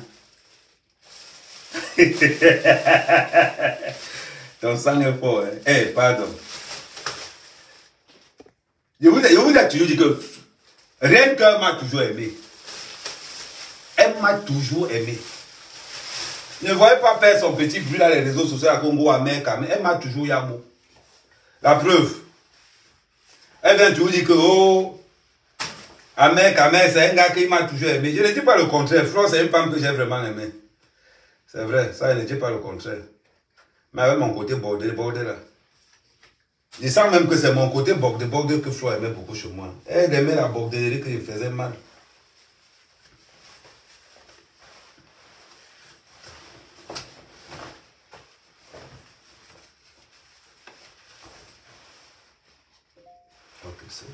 Ton sang est fort. Hein? Eh, pardon. Je vous ai toujours dit que rien qu'elle m'a toujours aimé. Elle m'a toujours aimé. Ne voyez pas faire son petit bruit dans les réseaux sociaux à Congo, à Mec, elle m'a toujours yamo. La preuve. Elle vient toujours dire que, oh, Amen, c'est un gars qui m'a toujours aimé. Je ne dis pas le contraire. Flo, c'est une femme que j'ai vraiment aimée. C'est vrai, ça, je ne dis pas le contraire. Mais avec mon côté bordé là. Je sens même que c'est mon côté bordé que Flo aimait beaucoup chez moi. Elle aimait la bordellerie que je faisais mal. Ok, c'est bon.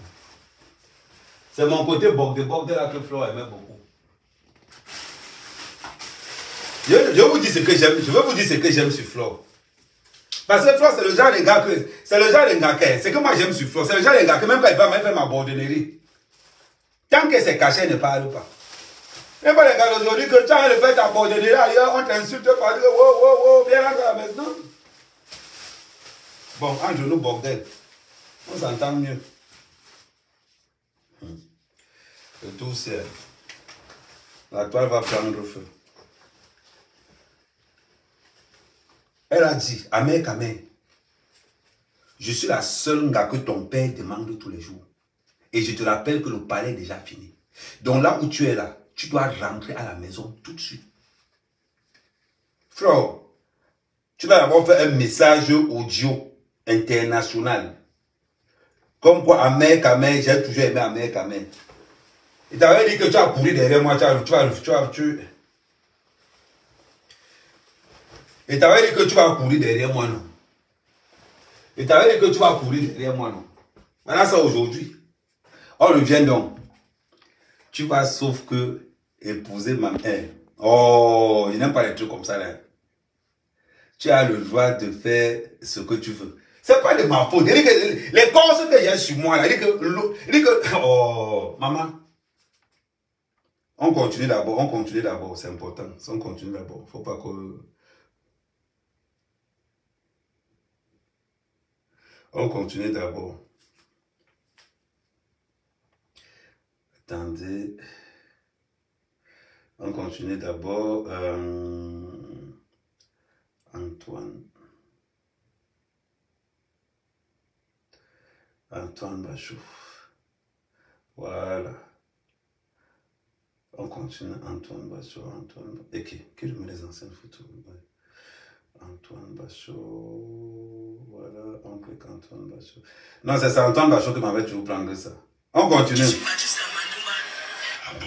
C'est mon côté bordé là que Flo aimait beaucoup. Je vous dis ce que j'aime. Je veux vous dire ce que j'aime sur Flo. Parce que Flo, c'est le genre de gars que. C'est le genre de gars que. C'est que moi j'aime sur Flo. C'est le genre de gars que même quand il va faire ma bordellerie. Tant que c'est caché, il ne parle pas. Même pas les gars d'aujourd'hui que tu as le fait ta bordellerie ailleurs, on t'insulte par dire wow, viens rentrer à la maison. Bon, entre nous, bordel. On s'entend mieux. Le tout c'est. La toile va prendre feu. Elle a dit, Amen, je suis la seule gars que ton père demande tous les jours. Et je te rappelle que le palais est déjà fini. Donc là où tu es là, tu dois rentrer à la maison tout de suite. Flo, tu vas d'abord faire un message audio international. Comme quoi, Amen, j'ai toujours aimé Amen. Il t'avait dit que tu as couru derrière moi, Il t'avait dit que tu vas courir derrière moi, non? Il t'avait dit que tu vas courir derrière moi, non? Voilà ça aujourd'hui. On revient donc. Tu vas sauf que épouser ma mère. Oh, je n'aime pas les trucs comme ça, là. Tu as le droit de faire ce que tu veux. C'est pas de ma faute. Les causes que j'ai sur moi, là, il dit que, oh, maman. On continue d'abord, c'est important. On continue d'abord. Faut pas que... On continue d'abord. Attendez. On continue d'abord. Antoine Bachou. Voilà. On continue. Antoine Bachou. Et qui je mets les anciennes photos? Antoine Bachot. Voilà, on clique Antoine Bachot. Non, c'est ça, Antoine Bachot qui m'avait toujours prendre ça. On continue. Je suis parti jusqu'à Mandouma. Ah bon?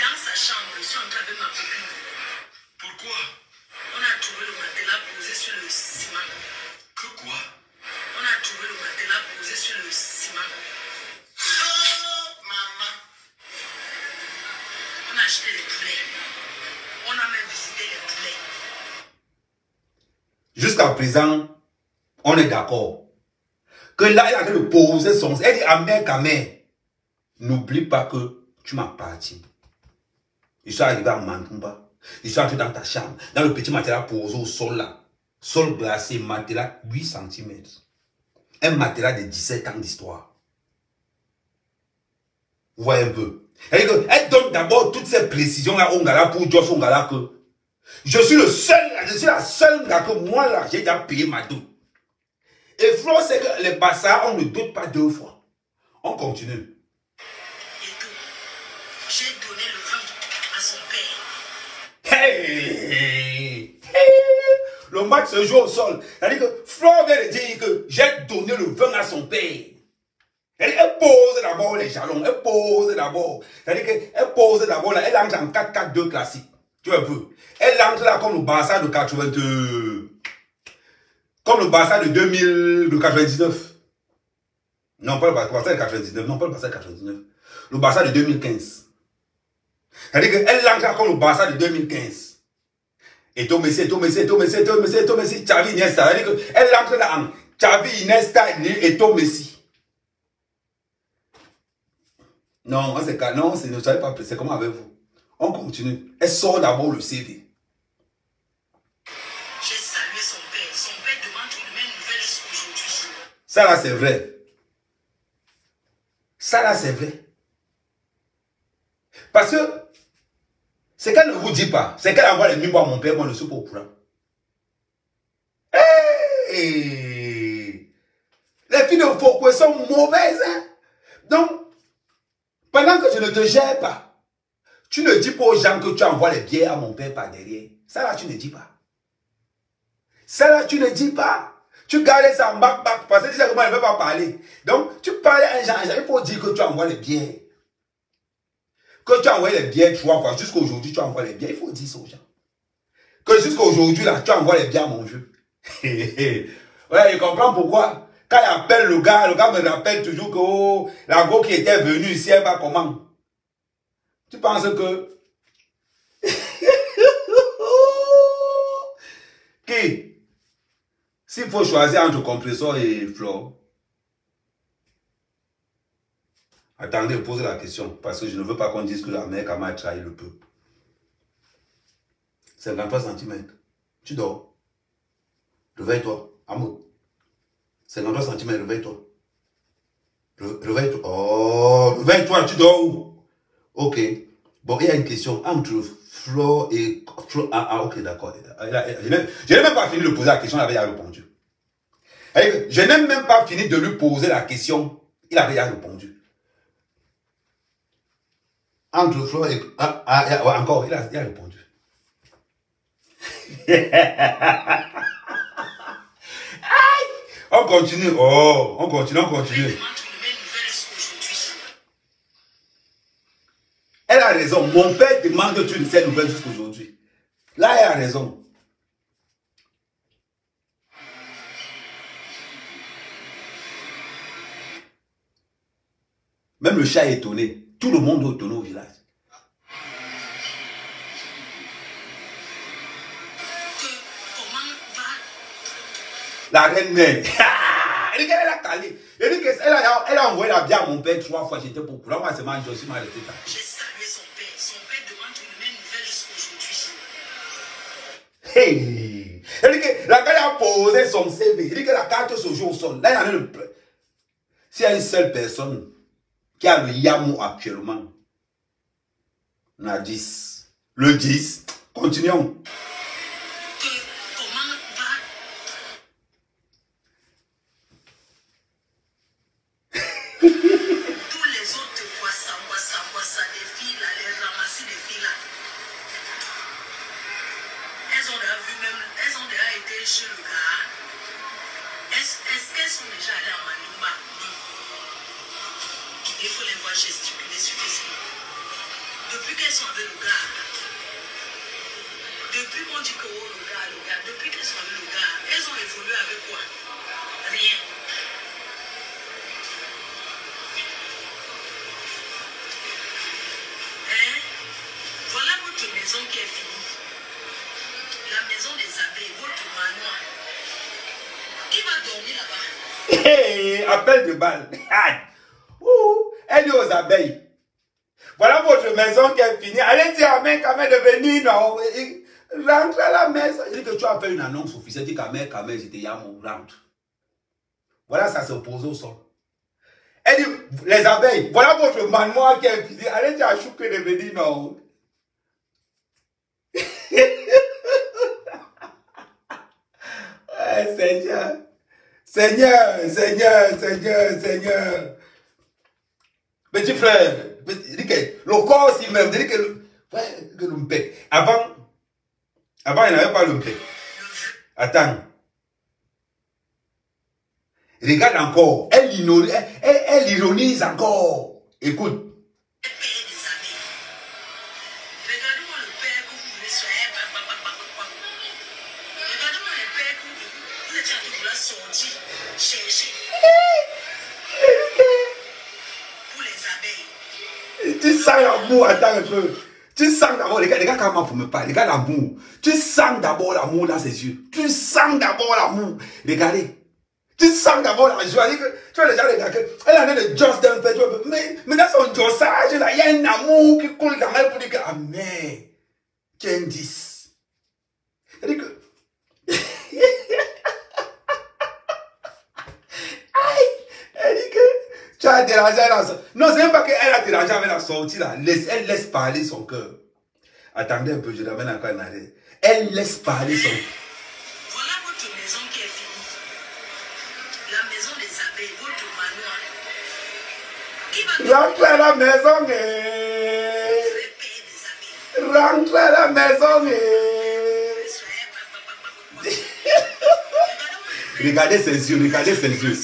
Dans sa chambre, je suis entré avec ma copine. Pourquoi? On a trouvé le matelas posé sur le ciment. Que quoi? On a trouvé le matelas posé sur le ciment. Oh, maman. On a acheté les poulets. On a même visité les poulets. Jusqu'à présent, on est d'accord. Que là, il a fait de poser son... Elle dit, Amen, n'oublie pas que tu m'appartiens. Je suis arrivé à Mantoumba. Je suis entré dans ta chambre. Dans le petit matelas posé au sol là. Sol glacé, matelas 8 cm. Un matelas de 17 ans d'histoire. Vous voyez un peu. Elle donne d'abord toutes ces précisions là au Ngala pour Joss Ngala que... Je suis la seule gars que moi là, j'ai déjà payé ma dot. Et Flo, c'est que les bastards, on ne dote pas 2 fois. On continue. Et tout, j'ai donné le vin à son père. Hey! Le match se joue au sol. C'est-à-dire que Flo vient de dire que j'ai donné le vin à son père. Elle pose d'abord les jalons. Elle pose d'abord. C'est-à-dire qu'elle pose d'abord là. Elle entre en 4-4-2 classique. Tu vois un peu. Elle entre là comme le Barça de 82. Comme le Barça de 2000, de 99. Non, pas le Barça de 99. Non, pas le Barça de 99. Le Barça de 2015. C'est-à-dire qu'elle entre là comme le Barça de 2015. Et Messi, Xavi, Iniesta. C'est-à-dire qu'elle entre là en Xavi, Iniesta et Messi. Non, c'est comment avec vous? On continue. Elle sort d'abord le CV. J'ai salué son père. Son père demande une même nouvelle jusqu'aujourd'hui. Ça là, c'est vrai. Ça là, c'est vrai. Parce que c'est qu'elle ne vous dit pas. C'est qu'elle envoie les numéros à mon père, moi je ne suis pas au courant. Hey! Les filles de Fokwe sont mauvaises. Hein? Donc, pendant que je ne te gère pas, tu ne dis pas aux gens que tu envoies les billets à mon père par derrière. Ça là, tu ne dis pas. Ça là, tu ne dis pas. Tu gardes ça en bac parce que tu sais comment elle ne veut pas parler. Donc, tu parles à un gens, il faut dire que tu envoies les billets. Que tu as envoyé les billets 3 fois, jusqu'aujourd'hui, tu envoies les billets. Il faut dire ça aux gens. Que jusqu'aujourd'hui, là, tu envoies les billets à mon jeu. Ouais, il comprend pourquoi. Quand il appelle le gars me rappelle toujours que oh, la go qui était venue ici, elle va comment? Tu penses que... Qui? S'il faut choisir entre compresseur et flore. Attendez, posez la question, parce que je ne veux pas qu'on dise que la mère a trahi le peuple. 53 cm. Tu dors. Réveille-toi. Amour. 53 cm, réveille-toi. Réveille-toi. Oh, réveille-toi, tu dors où? Ok. Bon, il y a une question entre Flo et... Ah, ok, d'accord. Je n'ai même pas fini de lui poser la question, il avait déjà répondu. Je n'ai même pas fini de lui poser la question, il avait déjà répondu. Entre Flo et... encore, il a répondu. On continue. Oh, on continue. Elle a raison. Mon père demande que tu ne sais nouvelles jusqu'aujourd'hui. Là, elle a raison. Même le chat est étonné. Tout le monde est étonné au village. La reine-mère. Elle a calé. Elle a envoyé la bière à mon père 3 fois. J'étais pour courir. Moi, c'est ma joie. J'ai salué son père. Son père demande une même nouvelle jusqu'aujourd'hui. Hey! Elle dit que la gars a posé son CV. Il dit que la carte se joue au sol. Là, il y en a le... S'il y a une seule personne qui a le Yamou actuellement, on a 10. Le 10. Continuons. Appel de balle. Elle dit aux abeilles. Voilà votre maison qui est finie. Allez dire à mère Kamel de venir, non. Rentre à la maison. Il dit que tu as fait une annonce officielle. Il dit Kamel, j'étais Yamou, rentre. Voilà, ça se pose au sol. Elle dit, les abeilles, voilà votre manoir qui est fini. Allez dire à Chouke de venir, non. Seigneur. Seigneur. Petit frère, il dit que le corps aussi même, il dit que le mpec. Avant, il n'y avait pas le mpec. Attends. Regarde encore. Elle ironise encore. Écoute. Tu sens l'amour, attends un peu. Tu sens d'abord, les gars, comment faut me parler, regarde l'amour. Tu sens d'abord l'amour dans ses yeux. Tu sens d'abord l'amour. Regardez. Tu sens d'abord la joie. Tu vois les gens, les gars, elle a de joss d'un peu. Mais dans son jossage, il y a un amour qui coule dans elle pour dire que, ah, mais, tu es un 10. Elle dit que, elle dit que, tu as dérangé la sortie. Non, c'est même pas qu'elle a dérangé avec la sortie là. Elle laisse parler son cœur. Attendez un peu, je l'amène encore en arrière. Elle laisse parler son cœur. Voilà votre maison qui est finie. La maison des abeilles, votre manoir. Qui va Rentre à la maison. payer des abeilles? Rentre à la maison. Regardez ses yeux, regardez ses yeux.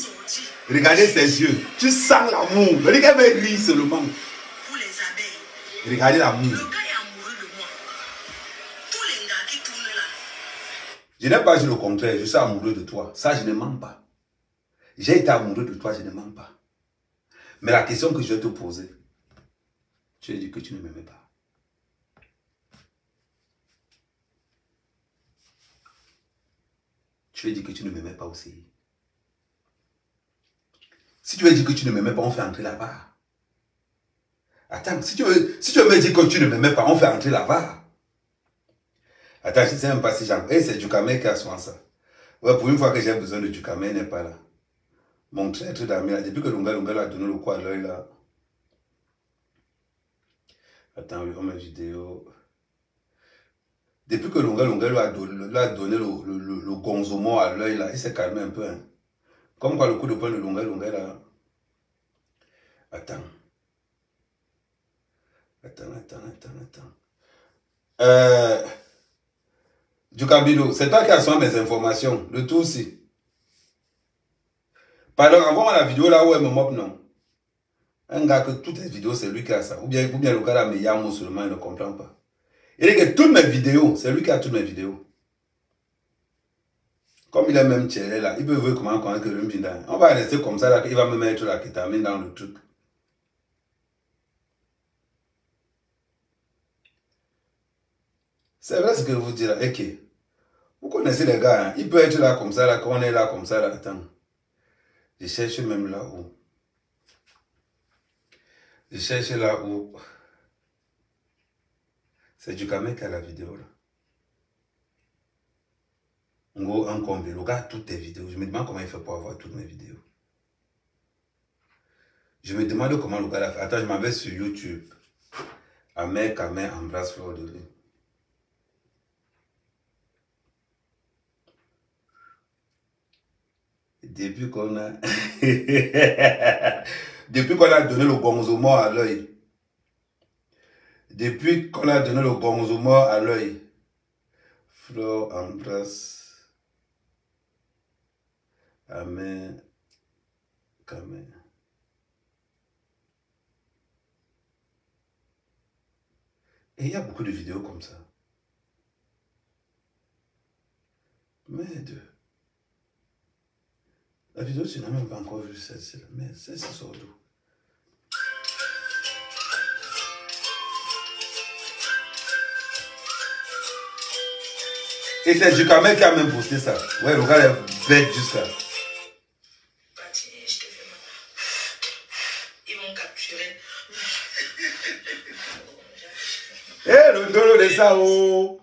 Regardez ses yeux. Tu sens l'amour. Regardez, elle rit seulement. Pour les abeilles. Regardez l'amour. Le gars est amoureux de moi. Tous les gars qui tournent là. Je n'ai pas dit le contraire, je suis amoureux de toi. Ça, je ne mens pas. J'ai été amoureux de toi, je ne mens pas. Mais la question que je vais te poser, tu as dit que tu ne m'aimais pas. Tu as dit que tu ne m'aimais pas aussi. Si tu veux dire que tu ne m'aimais pas, on fait entrer là-bas. Attends, si tu veux me dire que tu ne m'aimais pas, on fait entrer là-bas. Attends, je ne sais même pas si j'en... Eh, c'est Djukamé qui a soin ça. Ouais, pour une fois que j'ai besoin de Djukamé, il n'est pas là. Mon traître d'ami, là, depuis que Lunga lui a donné le coup à l'œil, là. Attends, on met vidéo. Depuis que Lunga lui a donné le gonzomo à l'œil, là, il s'est calmé un peu, hein. Comme quoi le coup de poing de Lunga, là. Attends. Djukabilo, c'est toi qui as soin mes informations. Le tout aussi. Pardon, envoie-moi la vidéo là où elle me moque, non. Un gars que toutes les vidéos, c'est lui qui a ça. Ou bien le gars là, mais Yamo seulement, il ne comprend pas. Il dit que toutes mes vidéos, c'est lui qui a toutes mes vidéos. Comme il est même tiré là, il peut voir comment connaître que lui, on va rester comme ça là, il va me mettre la kétamine dans le truc. C'est vrai ce que vous dites là. Ok. Vous connaissez les gars, hein? Il peut être là comme ça, là, quand on est là comme ça, là. Attends. Je cherche même là où. Je cherche là où. C'est Djukamé qui a la vidéo là. En gros, un combi. Le gars a toutes tes vidéos. Je me demande comment il fait pour avoir toutes mes vidéos. Je me demande comment le gars l'a fait. Attends, je m'en vais sur YouTube. Amer Kamé embrasse Fleur de Lys. Depuis qu'on a... Depuis qu'on a donné le gonzomo à l'œil. Depuis qu'on a donné le gonzomo à l'œil. Fleur embrasse. Amen. Kamé. Et il y a beaucoup de vidéos comme ça. Merde. La vidéo, tu n'as même pas encore vu celle-ci. Mais celle-ci sort d'où? Et c'est Djukamé qui a même posté ça. Ouais, le gars est bête jusqu'à. Pati, je te fais mal. Ils vont capturer. Eh, le ndolo de ça, oh.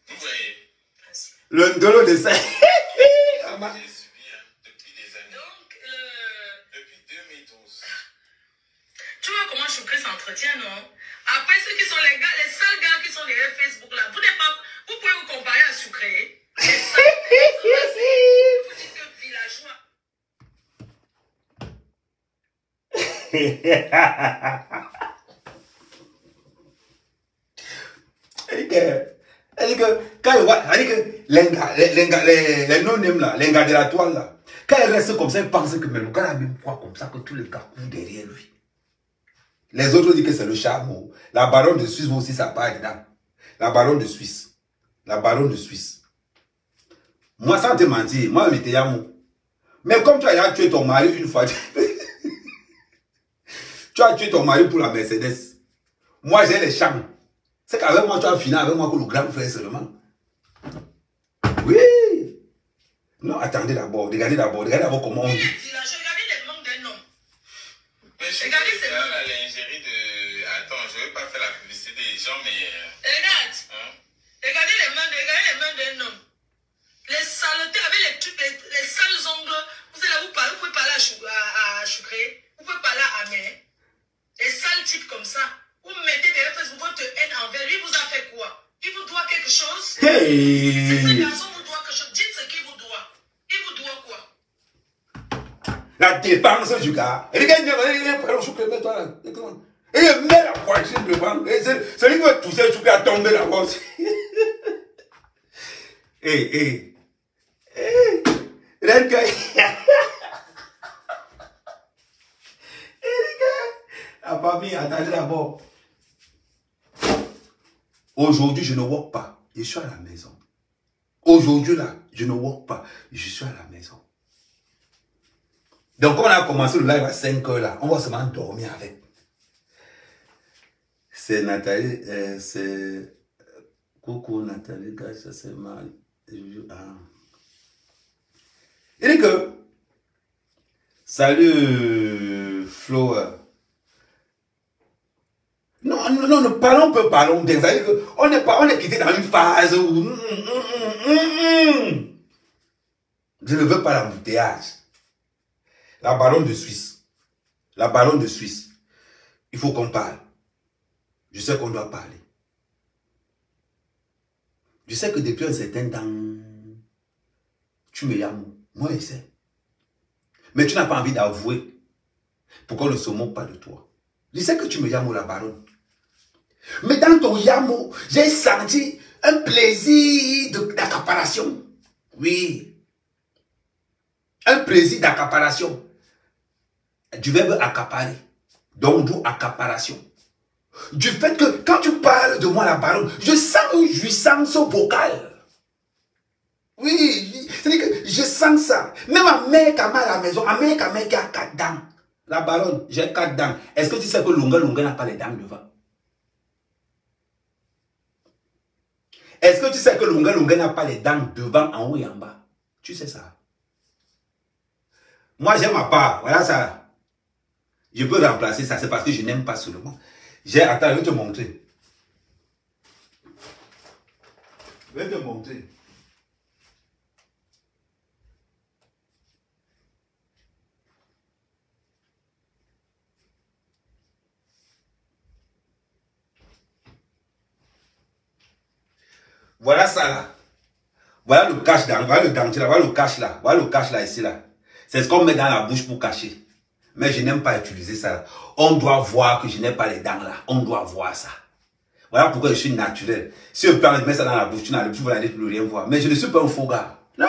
Vous voyez? Le ndolo de ça. J'ai subi depuis des années. Donc, depuis 2012. Tu vois comment Choukri s'entretient, non? Après, ceux qui sont les gars, les seuls gars qui sont derrière Facebook là, vous n'êtes pas. Vous pouvez vous comparer à Choukri. Les seuls vous dites que villageois. Elle dit que quand il voit, elle dit que les non-nèmes là, les gars de la toile là, quand elle reste comme ça, elle pense que mais le gars a même quoi comme ça que tous les gars courent derrière lui. Les autres disent que c'est le charme. La baronne de Suisse aussi, ça part dedans. La baronne de Suisse. La baronne de Suisse. Moi, sans te mentir, moi, je m'étais yamou. Mais comme tu as tué ton mari une fois, tu as tué ton mari pour la Mercedes. Moi, j'ai les champs. C'est qu'avec moi, tu as fini avec moi pour le grand frère seulement. Oui. Non, attendez d'abord. Regardez d'abord comment on vit. Regardez les manques d'un homme. Mais je suis la lingerie de... Attends, je ne vais pas faire la publicité des gens, mais... Regarde. Hein? Regardez les mains d'un homme. Les saletés avec les trucs, les sales ongles. Vous allez vous pouvez parler à Choukré. Vous pouvez parler à Amé. Les sales types comme ça. Vous mettez des références pour votre haine envers lui. Il vous a fait quoi? Il vous doit quelque chose? Hey! Si ce garçon vous doit quelque chose, dites ce qu'il vous doit. Il vous doit quoi? La défense du gars. Regarde, mets-toi là. Et il met la voiture devant. Celui qui va toucher, tu vas tomber là-bas. Hey. Regarde. La famille, attendez d'abord. Aujourd'hui, je ne work pas. Je suis à la maison. Aujourd'hui, là, je ne work pas. Je suis à la maison. Donc, on a commencé le live à 5 heures, là. On va seulement dormir avec. C'est Nathalie, c'est... Coucou Nathalie, gars, ça c'est mal. Il dit que... Salut, Flo. Non, parlons bien. C'est-à-dire qu'on est quitté dans une phase où... Je ne veux pas l'embouteillage. La baronne de Suisse. Il faut qu'on parle. Je sais qu'on doit parler. Je sais que depuis un certain temps, tu me yames. Moi, je sais. Mais tu n'as pas envie d'avouer pour qu'on ne se moque pas de toi. Je sais que tu me yames, la baronne. Mais dans ton yamo, j'ai senti un plaisir d'accaparation. Oui. Un plaisir d'accaparation. Du verbe accaparer. Donc, d'où accaparation. Du fait que quand tu parles de moi, la baronne, je sens une jouissance vocale. Oui, c'est-à-dire que je sens ça. Même ma mère qui a à la maison, ma mère qui a 4 dents. La baronne, j'ai 4 dents. Est-ce que tu sais que Lunga n'a pas les dents devant? Est-ce que tu sais que Lunga n'a pas les dents devant, en haut et en bas? Tu sais ça? Moi, j'ai ma part. Voilà ça. Je peux remplacer ça. C'est parce que je n'aime pas seulement. Attends, je vais te montrer. Voilà ça là. Voilà le cache là. Voilà le dentier là. Voilà le cache là. Voilà le cache là ici là. C'est ce qu'on met dans la bouche pour cacher. Mais je n'aime pas utiliser ça. On doit voir que je n'ai pas les dents là. On doit voir ça. Voilà pourquoi je suis naturel. Si je peux mettre ça dans la bouche, tu n'allais plus rien voir. Mais je ne suis pas un faux gars. Non,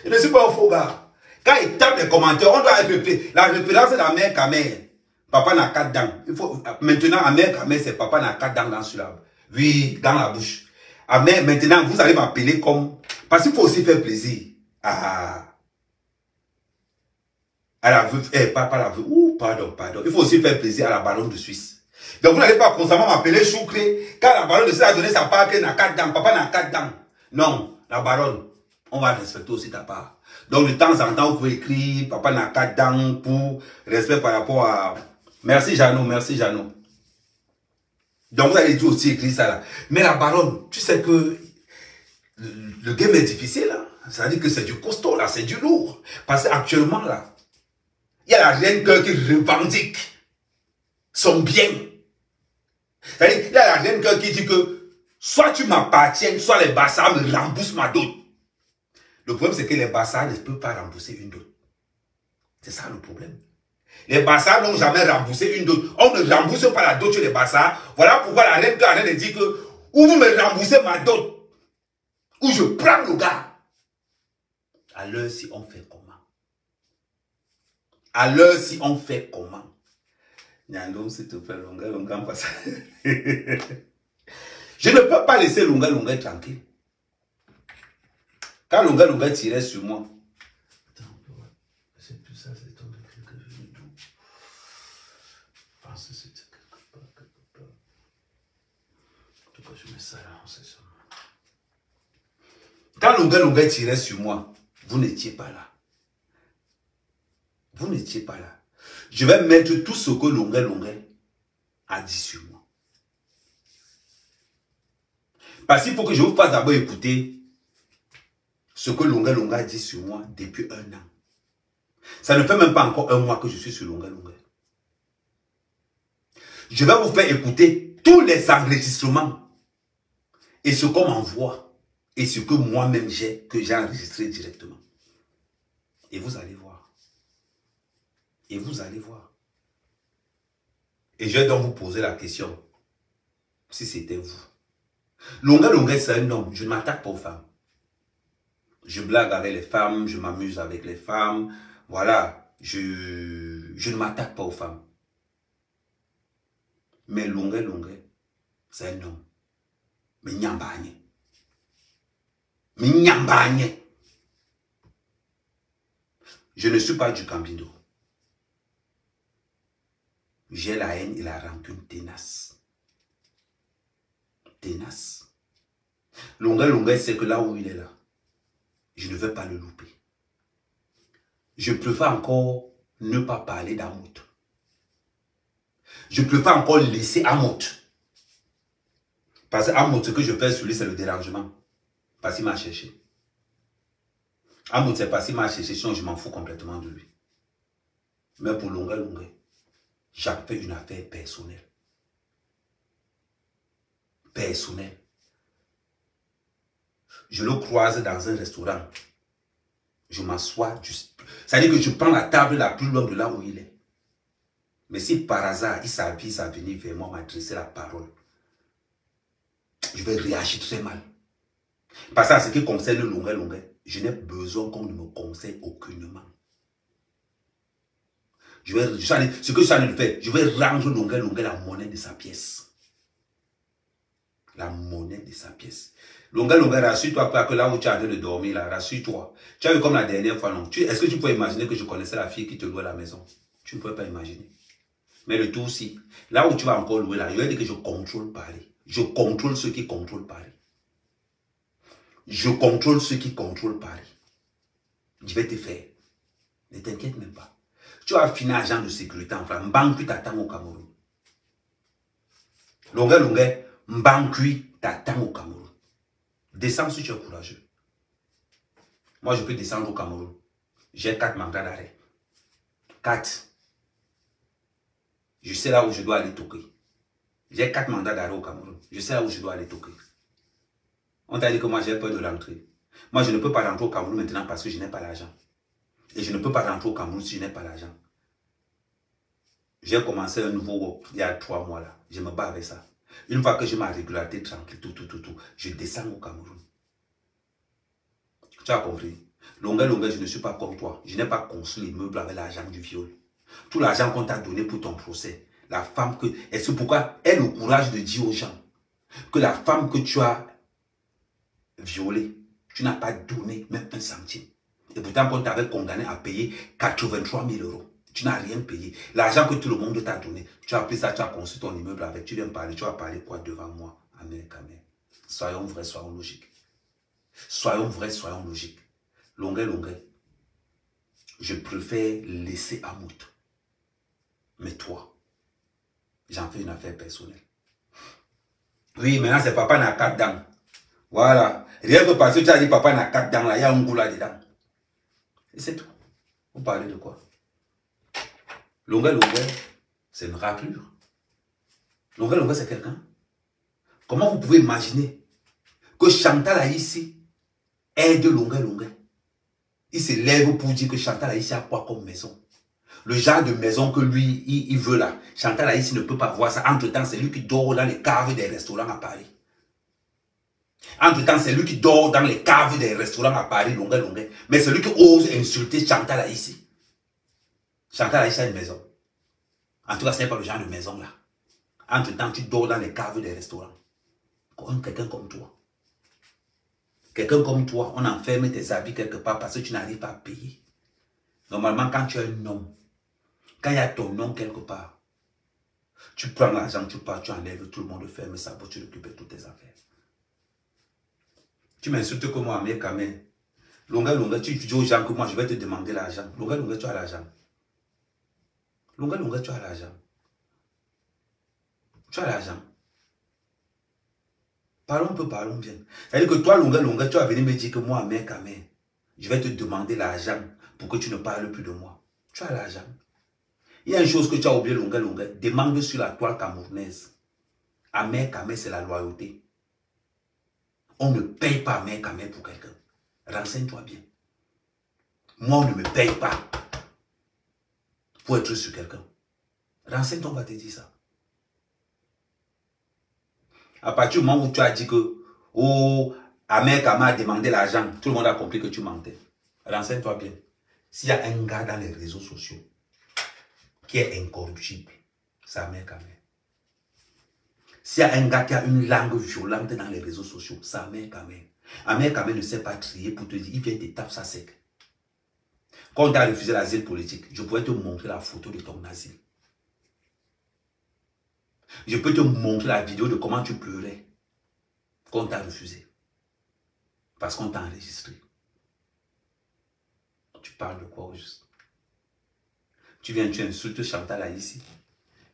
je ne suis pas un faux gars. Quand ils tapent les commentaires, on doit répéter. La référence est la mère Kamel. Papa n'a 4 dents. Maintenant, la mère Kamel, c'est papa n'a 4 dents dans celui-là. Oui, dans la bouche. Mais maintenant, vous allez m'appeler comme... Parce qu'il faut aussi faire plaisir. À la veuve, pas la veuve, pardon. Il faut aussi faire plaisir à la baronne de Suisse. Donc vous n'allez pas constamment m'appeler Choukré, quand la baronne de Suisse a donné sa part, qu'elle n'a 4 dents, papa n'a 4 dents. Non, la baronne, on va respecter aussi ta part. Donc de temps en temps, vous pouvez écrire, papa n'a 4 dents pour respect par rapport à... Merci Jeannot. Donc vous allez dire aussi écrire ça là. Mais la baronne, tu sais que le game est difficile, hein? Ça veut dire que c'est du costaud là, c'est du lourd. Parce qu'actuellement là, il y a la reine cœur qui revendique son bien. C'est-à-dire, il y a la reine cœur qui dit que soit tu m'appartiens, soit les bassards me remboursent ma dot. Le problème, c'est que les bassards ne peuvent pas rembourser une dot. C'est ça le problème. Les bassards n'ont jamais remboursé une dot. On ne rembourse pas la dot chez les bassards. Voilà pourquoi la reine cœur arrête de dire que ou vous me remboursez ma dot, ou je prends le gars. À l'heure, si on fait comment? À l'heure, si on fait comment? Nyandom, s'il te plaît, Lunga, passe. Je ne peux pas laisser Lunga tranquille. Quand Lunga tirait sur moi. Attends, c'est plus ça, c'est ton écrit que je dis tout. Je pense que c'était quelque part. En tout cas, je mets ça là, on sait ça. Quand Lunga tirait sur moi, Vous n'étiez pas là. Vous n'étiez pas là. Je vais mettre tout ce que Longuet a dit sur moi. Parce qu'il faut que je vous fasse d'abord écouter ce que Longuet a dit sur moi depuis 1 an. Ça ne fait même pas encore 1 mois que je suis sur Longuet. Je vais vous faire écouter tous les enregistrements et ce qu'on m'envoie et ce que moi-même j'ai enregistré directement. Et vous allez voir. Et vous allez voir. Et je vais donc vous poser la question. Si c'était vous. Longuet, c'est un homme. Je ne m'attaque pas aux femmes. Je blague avec les femmes. Je m'amuse avec les femmes. Voilà. Je ne m'attaque pas aux femmes. Mais Longuet, c'est un homme. Mais Nyambagne. Je ne suis pas du Cambindo. J'ai la haine et la rancune ténace. Ténace. Longuet, c'est que là où il est là, je ne veux pas le louper. Je préfère encore ne pas parler d'Amout. Je préfère encore laisser Amout. Parce que Amout, ce que je fais sur lui, c'est le dérangement. Parce qu'il m'a cherché. Amout, c'est parce qu'il m'a cherché, sinon je m'en fous complètement de lui. Mais pour Longuet, j'ai fait une affaire personnelle. Personnelle. Je le croise dans un restaurant. Je m'assois. C'est-à-dire que je prends la table la plus longue de là où il est. Mais si par hasard, il s'avise à venir vers moi m'adresser la parole, je vais réagir très mal. Parce que ce qui concerne Longuet, je n'ai besoin qu'on ne me conseille aucunement. Ce que ça ne fait, je vais rendre Longuet la monnaie de sa pièce. La monnaie de sa pièce. Longuet, rassure-toi pas que là où tu es en train de dormir, là, rassure-toi. Tu as vu comme la dernière fois, non? Est-ce que tu peux imaginer que je connaissais la fille qui te louait à la maison? Tu ne peux pas imaginer. Mais le tout aussi, là où tu vas encore louer, là, je vais dire que je contrôle Paris. Je contrôle ceux qui contrôlent Paris. Je contrôle ceux qui contrôlent Paris. Je vais te faire. Ne t'inquiète même pas. Tu vas finir agent de sécurité en France. Mbankui t'attend au Cameroun. Longuet, Mbankui t'attend au Cameroun. Descends si tu es courageux. Moi, je peux descendre au Cameroun. J'ai 4 mandats d'arrêt. 4. Je sais là où je dois aller toquer. J'ai 4 mandats d'arrêt au Cameroun. Je sais là où je dois aller toquer. On t'a dit que moi, j'ai peur de rentrer. Moi, je ne peux pas rentrer au Cameroun maintenant parce que je n'ai pas l'argent. Et je ne peux pas rentrer au Cameroun si je n'ai pas l'argent. J'ai commencé un nouveau work il y a 3 mois là. Je me bats avec ça. Une fois que j'ai ma régularité tranquille, je descends au Cameroun. Tu as compris? Longuet, je ne suis pas comme toi. Je n'ai pas construit l'immeuble avec l'argent du viol. Tout l'argent qu'on t'a donné pour ton procès. La femme que... Et c'est pourquoi elle a le courage de dire aux gens que la femme que tu as violée, tu n'as pas donné même 1 centime. Et pourtant, quand tu avais condamné à payer 83 000 €, tu n'as rien payé. L'argent que tout le monde t'a donné, tu as pris ça, tu as construit ton immeuble avec, tu viens parler, tu vas parler quoi devant moi? Amen, amen. Soyons vrais, soyons logiques. Soyons vrais, soyons logiques. Longuet, je préfère laisser Amout. Mais toi, j'en fais une affaire personnelle. Oui, maintenant c'est papa n'a 4 dents. Voilà. Rien que parce que tu as dit papa n'a 4 dents là, il y a un goût là dedans. Et c'est tout. Vous parlez de quoi? Longuet, c'est une raclure. Longuet, c'est quelqu'un. Comment vous pouvez imaginer que Chantal Aïssi aide Longuet? Il se lève pour dire que Chantal Aïssi a quoi comme maison? Le genre de maison que lui, il veut là. Chantal Aïssi ne peut pas voir ça. Entre-temps, c'est lui qui dort dans les caves des restaurants à Paris. Entre-temps, c'est lui qui dort dans les caves des restaurants à Paris, Longuet. Mais c'est lui qui ose insulter Chantal Aïssi. Chantal Aïssi a une maison. En tout cas, ce n'est pas le genre de maison là. Entre-temps, tu dors dans les caves des restaurants. Quelqu'un comme toi. Quelqu'un comme toi, on enferme tes habits quelque part parce que tu n'arrives pas à payer. Normalement, quand tu es un homme, quand il y a ton nom quelque part, tu prends l'argent, tu pars, tu enlèves, tout le monde ferme sa bouche, tu récupères toutes tes affaires. Tu m'insultes comme moi, Amé Kamé. Longa, tu dis aux gens que moi, je vais te demander l'argent. Longa, tu as l'argent. Longa, tu as l'argent. Tu as l'argent. Parlons peu, parlons bien. C'est-à-dire que toi, Longa, tu vas venir me dire que moi, mec, je vais te demander l'argent pour que tu ne parles plus de moi. Tu as l'argent. Il y a une chose que tu as oublié, Longa. Demande sur la toile camerounaise. Amer, c'est la loyauté. On ne paye pas Amer pour quelqu'un. Renseigne-toi bien. Moi, on ne me paye pas pour être sur quelqu'un. Renseigne-toi, on va te dire ça. À partir du moment où tu as dit que oh, Amer a demandé l'argent, tout le monde a compris que tu mentais. Renseigne-toi bien. S'il y a un gars dans les réseaux sociaux qui est incorruptible, c'est Amer. S'il y a un gars qui a une langue violente dans les réseaux sociaux, c'est Amer. Amer ne sait pas trier pour te dire, il vient te taper ça sec. Quand tu as refusé l'asile politique, je pourrais te montrer la photo de ton asile. Je peux te montrer la vidéo de comment tu pleurais quand on t'a refusé. Parce qu'on t'a enregistré. Tu parles de quoi au juste? Tu viens, tu insultes Chantal ici.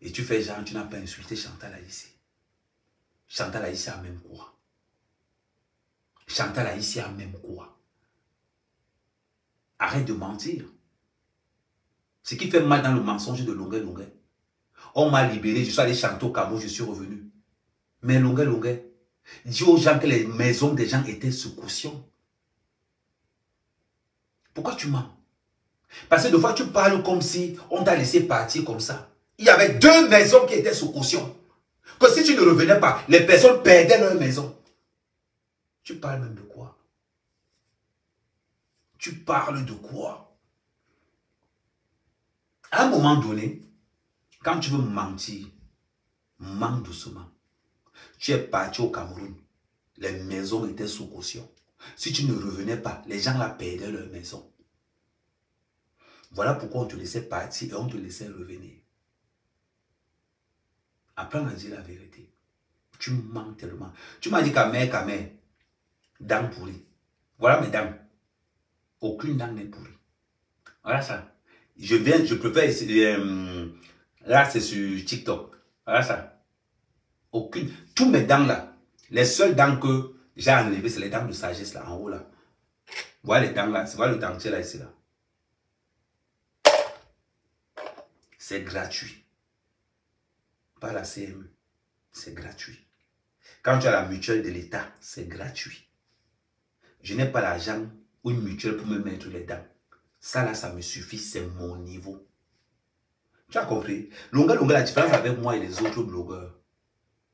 Et tu fais genre, tu n'as pas insulté Chantal ici. Chantal ici a même quoi? Chantal ici a même quoi? Arrête de mentir. Ce qui fait mal dans le mensonge de Longa. On m'a libéré, je suis allé chanter au Cameroun, je suis revenu. Mais Longa, dis aux gens que les maisons des gens étaient sous caution. Pourquoi tu mens? Parce que des fois tu parles comme si on t'a laissé partir comme ça. Il y avait 2 maisons qui étaient sous caution. Que si tu ne revenais pas, les personnes perdaient leur maison. Tu parles même de quoi? Tu parles de quoi? À un moment donné, quand tu veux mentir, mens doucement. Tu es parti au Cameroun. Les maisons étaient sous caution. Si tu ne revenais pas, les gens là perdaient leur maison. Voilà pourquoi on te laissait partir et on te laissait revenir. Apprends à dire la vérité. Tu mens tellement. Tu m'as dit qu'Amer, dents pourries. Voilà mes dents. Aucune dent n'est pourrie. Voilà ça. Je préfère essayer. Là, c'est sur TikTok. Voilà ça. Aucune. Tous mes dents là, les seules dents que j'ai enlevées, c'est les dents de sagesse là, en haut là. Voilà les dents là. Voilà le dentier là, ici là. C'est gratuit. Pas la CMU. C'est gratuit. Quand tu as la mutuelle de l'État, c'est gratuit. Je n'ai pas l'argent ou une mutuelle pour me mettre les dents. Ça là, ça me suffit, c'est mon niveau. Tu as compris? Longa, la différence avec moi et les autres blogueurs.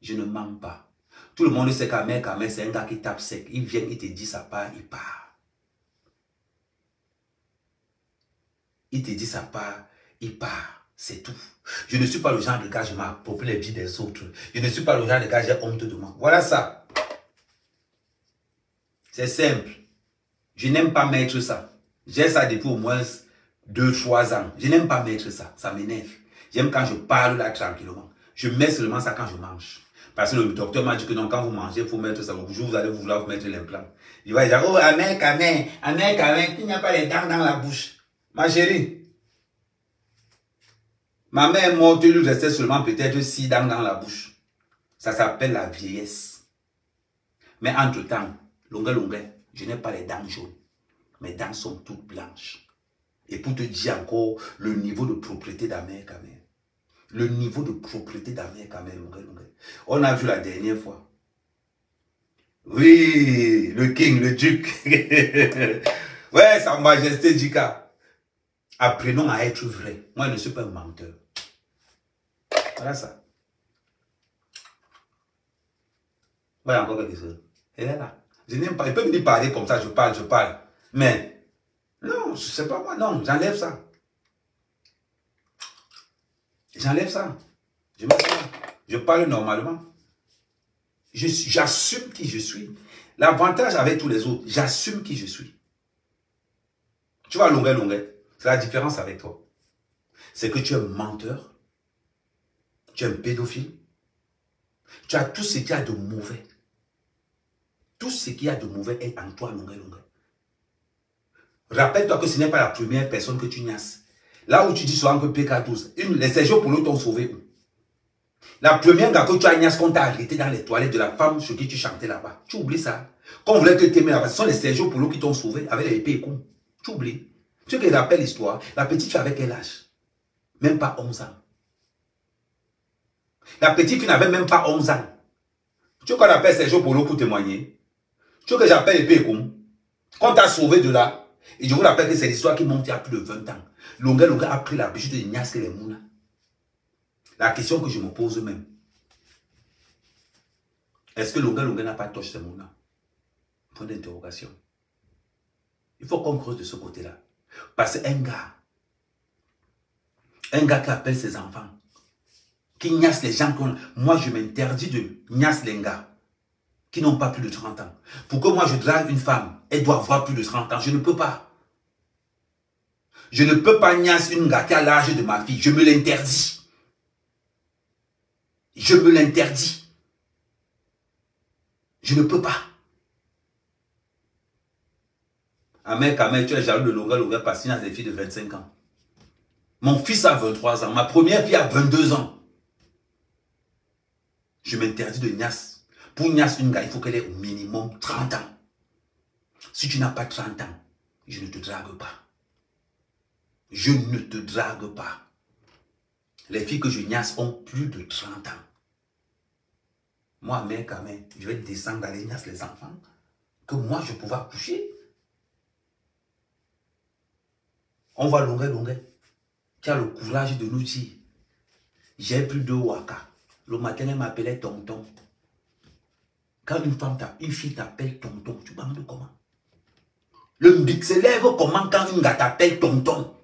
Je ne mens pas. Tout le monde sait qu'Amer, c'est un gars qui tape sec. Il vient, il te dit sa part, il part. Il te dit sa part, il part. C'est tout. Je ne suis pas le genre de gars, je m'approprie les vies des autres. Je ne suis pas le genre de gars, j'ai honte de moi. Voilà ça. C'est simple. Je n'aime pas mettre ça. J'ai ça depuis au moins 2-3 ans. Je n'aime pas mettre ça. Ça m'énerve. J'aime quand je parle là tranquillement. Je mets seulement ça quand je mange. Parce que le docteur m'a dit que non, quand vous mangez, il faut mettre ça. Le jour où vous allez vouloir vous mettre l'implant. Il va dire, oh, Amer, il n'y a pas les dents dans la bouche. Ma chérie. Ma mère est morte, il lui restait seulement peut-être 6 dents dans la bouche. Ça s'appelle la vieillesse. Mais entre-temps, Longa, je n'ai pas les dents jaunes. Mes dents sont toutes blanches. Et pour te dire encore le niveau de propriété d'Amer. Le niveau de propriété d'Amer, Longa. On a vu la dernière fois. Oui, le king, le duc. Ouais, sa majesté Djika. Apprenons à être vrai. Moi, je ne suis pas un menteur. Voilà ça. Voilà encore quelque chose. Elle est là. Je n'aime pas. Il peut venir parler comme ça, je parle. Mais, non, je sais pas moi, non, j'enlève ça. J'enlève ça. Je mets ça. Je parle normalement. J'assume qui je suis. L'avantage avec tous les autres, j'assume qui je suis. Tu vois, Longa, c'est la différence avec toi. C'est que tu es un menteur. Tu es un pédophile. Tu as tout ce qu'il y a de mauvais. Tout ce qu'il y a de mauvais est en toi, Longa. Rappelle-toi que ce n'est pas la première personne que tu niasses. Là où tu dis souvent que PK12, les Sergio Polo t'ont sauvé où? La première gars que tu as niasse qu'on t'a arrêté dans les toilettes de la femme sur qui tu chantais là-bas. Tu oublies ça. Quand on voulait te t'aimer là-bas, ce sont les Sergio Polo qui t'ont sauvé avec les épées et coups. Tu oublies. Tu te rappelles l'histoire. La petite fille avait quel âge? Même pas 11 ans. La petite fille n'avait même pas 11 ans. Tu veux qu'on appelle Sergio Polo pour témoigner? Tu veux que j'appelle épée et coups? Quand t'as sauvé de là, et je vous rappelle que c'est l'histoire qui monte il y a plus de 20 ans. Longa a pris l'habitude de niasser les mounas. La question que je me pose même, est-ce que Longa n'a pas touché ces mounas? Point d'interrogation. Il faut qu'on creuse de ce côté-là. Parce qu'un gars qui appelle ses enfants, qui niasse les gens, moi je m'interdis de niasse les gars qui n'ont pas plus de 30 ans. Pour que moi je drague une femme, elle doit avoir plus de 30 ans. Je ne peux pas. Je ne peux pas niasse une gars qui a l'âge de ma fille. Je me l'interdis. Je me l'interdis. Je ne peux pas. Amen, tu es jaloux de Longa parce qu'il a des filles de 25 ans. Mon fils a 23 ans. Ma première fille a 22 ans. Je m'interdis de niasse. Pour niasse une gars, il faut qu'elle ait au minimum 30 ans. Si tu n'as pas 30 ans, je ne te drague pas. Je ne te drague pas. Les filles que je niasse ont plus de 30 ans. Moi, mec, je vais descendre aller niasse les enfants que moi, je pouvais coucher. On voit Longa qui a le courage de nous dire, j'ai plus de waka. Le matin, elle m'appelait tonton. Quand une fille t'appelle tonton, tu parles de comment? Le mbic se lève comment quand une gars t'appelle tonton?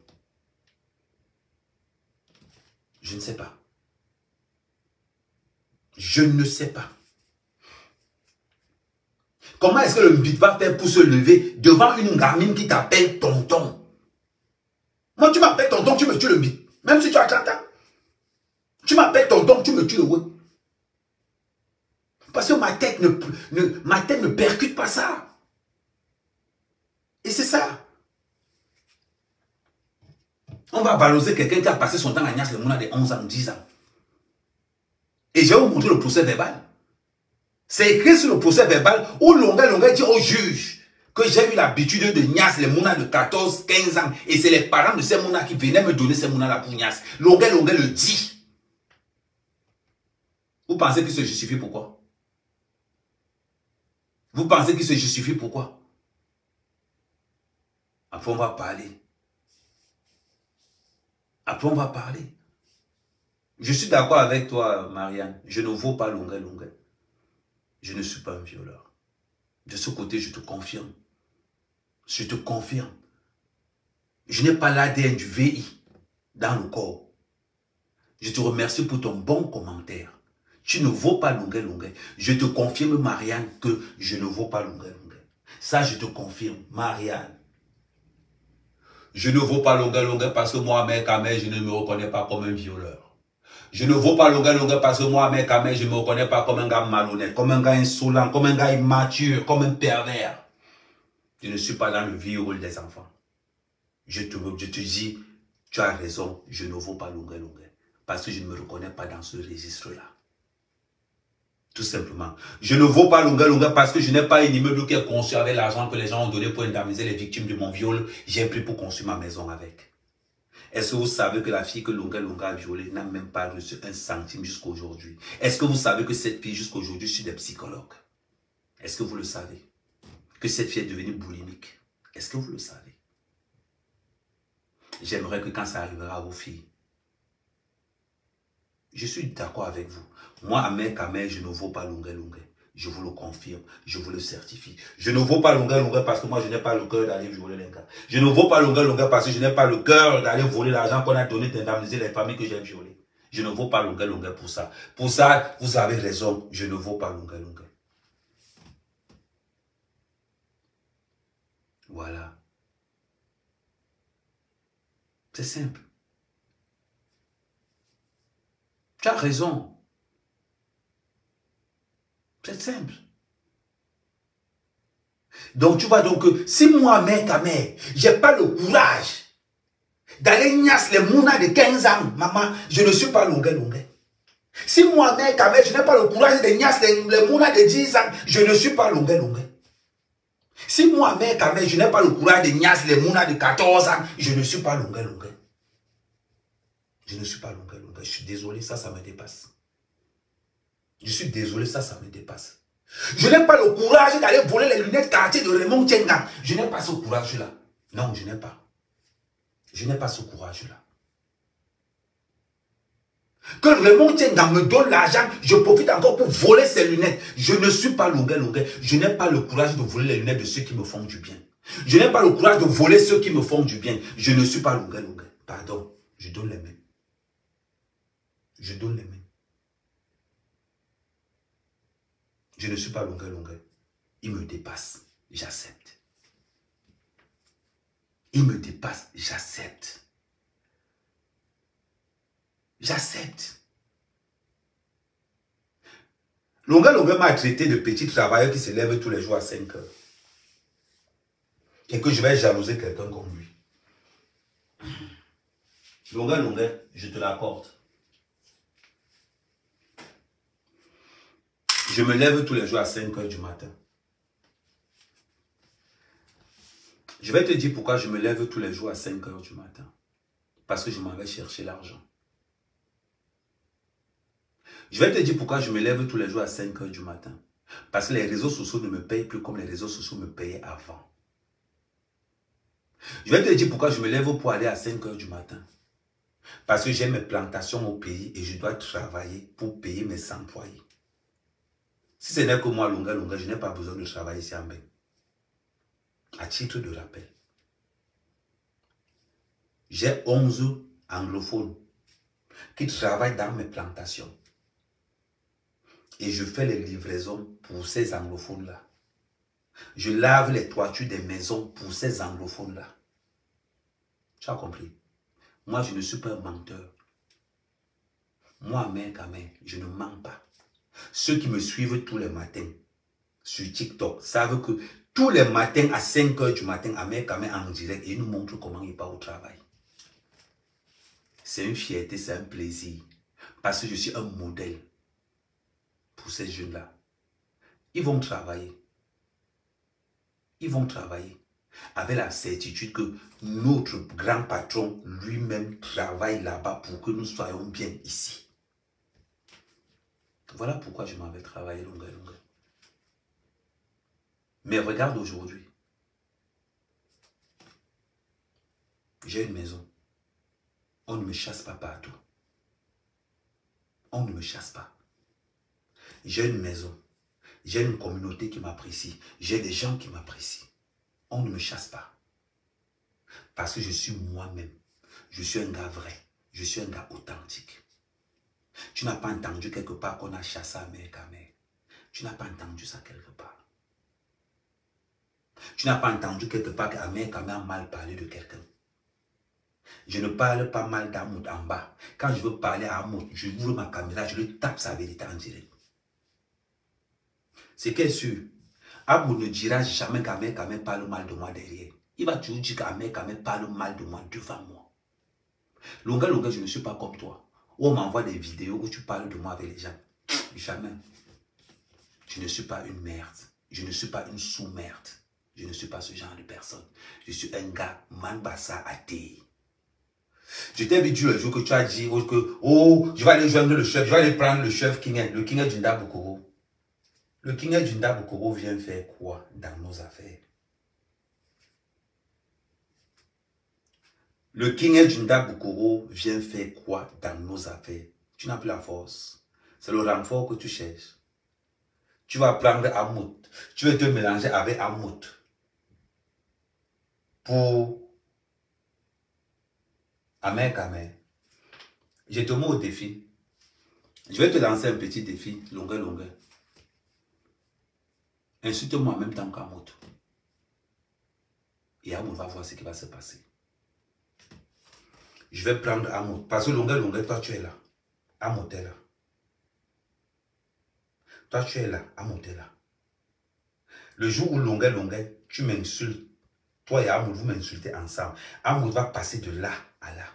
Je ne sais pas. Je ne sais pas. Comment est-ce que le mbic va faire pour se lever devant une gamine qui t'appelle tonton? Moi, tu m'appelles tonton, tu me tues le mbic. Même si tu as 30 ans. Tu m'appelles tonton, tu me tues le ouais. Parce que ma tête ne percute pas ça. Et c'est ça. On va valoriser quelqu'un qui a passé son temps à niasse le mouna de 11 ans, 10 ans. Et je vais vous montrer le procès verbal. C'est écrit sur le procès verbal où Longa dit au juge que j'ai eu l'habitude de niasse les mounas de 14, 15 ans. Et c'est les parents de ces mounas qui venaient me donner ces mounas là pour niasse. Longa le dit. Vous pensez qu'il se justifie pourquoi? Vous pensez qu'il se justifie pourquoi? Après on va parler. Après on va parler. Je suis d'accord avec toi, Marianne. Je ne vaux pas Longa. Je ne suis pas un violeur. De ce côté, je te confirme. Je te confirme. Je n'ai pas l'ADN du VI dans le corps. Je te remercie pour ton bon commentaire. Tu ne vaux pas Longa. Je te confirme, Marianne, que je ne vaux pas Longa. Ça, je te confirme, Marianne. Je ne vaux pas Longa parce que moi, mec, je ne me reconnais pas comme un violeur. Je ne vaux pas Longa parce que moi, mec, je ne me reconnais pas comme un gars malhonnête, comme un gars insolent, comme un gars immature, comme un pervers. Je ne suis pas dans le viol des enfants. Je te dis, tu as raison, je ne vaux pas Longa. Parce que je ne me reconnais pas dans ce registre-là. Tout simplement. Je ne vaux pas Longa parce que je n'ai pas un immeuble qui est conçu avec l'argent que les gens ont donné pour indemniser les victimes de mon viol. J'ai pris pour construire ma maison avec. Est-ce que vous savez que la fille que Longa a violée n'a même pas reçu un centime jusqu'à aujourd'hui? Est-ce que vous savez que cette fille jusqu'à aujourd'hui suit des psychologues? Est-ce que vous le savez? Que cette fille est devenue boulimique? Est-ce que vous le savez? J'aimerais que quand ça arrivera à vos filles, je suis d'accord avec vous. Moi, à Kamel, je ne vaux pas Longa. Je vous le confirme, je vous le certifie. Je ne vaux pas Longa parce que moi, je n'ai pas le cœur d'aller violer les gars. Je ne vaux pas Longa parce que je n'ai pas le cœur d'aller voler l'argent qu'on a donné d'indemniser les familles que j'ai violées. Je ne vaux pas Longa pour ça. Pour ça, vous avez raison, je ne vaux pas Longa. Voilà. C'est simple. Tu as raison. C'est simple. Donc tu vois donc si moi, mec, j'ai pas le courage d'aller niasse les mounas de 15 ans, maman, je ne suis pas longuet. Si moi, mec, je n'ai pas le courage de niasse les mounas de 10 ans, je ne suis pas longuet. Si moi, mec, je n'ai pas le courage de niasse les mounas de 14 ans, je ne suis pas longuet. Je ne suis pas longuet. Je suis désolé, ça me dépasse. Je suis désolé, ça me dépasse. Je n'ai pas le courage d'aller voler les lunettes quartier de Raymond Tchenga. Je n'ai pas ce courage-là. Non, je n'ai pas. Je n'ai pas ce courage-là. Que Raymond Tchenga me donne l'argent, je profite encore pour voler ses lunettes. Je ne suis pas longuet. Je n'ai pas le courage de voler les lunettes de ceux qui me font du bien. Je n'ai pas le courage de voler ceux qui me font du bien. Je ne suis pas longuet. Pardon, je donne les mains. Je donne les mains. Je ne suis pas longuet. Il me dépasse, j'accepte. Il me dépasse, j'accepte. J'accepte. Longuet m'a traité de petit travailleur qui se lève tous les jours à 5 heures. Et que je vais jalouser quelqu'un comme lui. Longuet, je te l'accorde. Je me lève tous les jours à 5 heures du matin. Je vais te dire pourquoi je me lève tous les jours à 5 heures du matin. Parce que je m'en vais chercher l'argent. Je vais te dire pourquoi je me lève tous les jours à 5 heures du matin. Parce que les réseaux sociaux ne me payent plus comme les réseaux sociaux me payaient avant. Je vais te dire pourquoi je me lève pour aller à 5 heures du matin. Parce que j'ai mes plantations au pays et je dois travailler pour payer mes employés. Si ce n'est que moi, longuet, je n'ai pas besoin de travailler ici en Bénin. À titre de rappel, j'ai 11 anglophones qui travaillent dans mes plantations. Et je fais les livraisons pour ces anglophones-là. Je lave les toitures des maisons pour ces anglophones-là. Tu as compris? Moi, je ne suis pas un menteur. Moi, mec, je ne mens pas. Ceux qui me suivent tous les matins sur TikTok savent que tous les matins à 5 heures du matin, Ahmed en direct, et il nous montre comment il part au travail. C'est une fierté, c'est un plaisir. Parce que je suis un modèle pour ces jeunes-là. Ils vont travailler. Ils vont travailler avec la certitude que notre grand patron lui-même travaille là-bas pour que nous soyons bien ici. Voilà pourquoi je m'en vais travailler longuet. Mais regarde aujourd'hui. J'ai une maison. On ne me chasse pas partout. On ne me chasse pas. J'ai une maison. J'ai une communauté qui m'apprécie. J'ai des gens qui m'apprécient. On ne me chasse pas. Parce que je suis moi-même. Je suis un gars vrai. Je suis un gars authentique. Tu n'as pas entendu quelque part qu'on a chassé Ahmed Kamel. Tu n'as pas entendu ça quelque part. Tu n'as pas entendu quelque part qu'Ahmed Kamel a mal parlé de quelqu'un. Je ne parle pas mal d'Amoud en bas. Quand je veux parler à Amoud, je ouvre ma caméra, je lui tape sa vérité en direct. C'est qu'est sûr. Amoud ne dira jamais qu'Ahmed Kamel parle mal de moi derrière. Il va toujours dire qu'Ahmed Kamel parle mal de moi devant moi. Longuet, je ne suis pas comme toi. On m'envoie des vidéos où tu parles de moi avec les gens. Jamais. Je ne suis pas une merde. Je ne suis pas une sous-merde. Je ne suis pas ce genre de personne. Je suis un gars Manbassa athée. Je t'ai dit le jour que tu as dit que je vais aller joindre le chef, je vais aller prendre le chef King. Le King Junda Bokoro. Le King Junda Bokoro vient faire quoi dans nos affaires? Le King Junda Bokoro vient faire quoi dans nos affaires? Tu n'as plus la force. C'est le renfort que tu cherches. Tu vas prendre Amoud. Tu vas te mélanger avec Amoud. Pour Ahmed Kamel. Je te mets au défi. Je vais te lancer un petit défi. Longuet. Insulte-moi en même temps qu'Amoud. Et Amoud va voir ce qui va se passer. Je vais prendre Amoud. Parce que longuet, toi tu es là. Amoud est là. Toi tu es là. Amoud est là. Le jour où Longuet, tu m'insultes, toi et Amoud, vous m'insultez ensemble. Amoud va passer de là à là.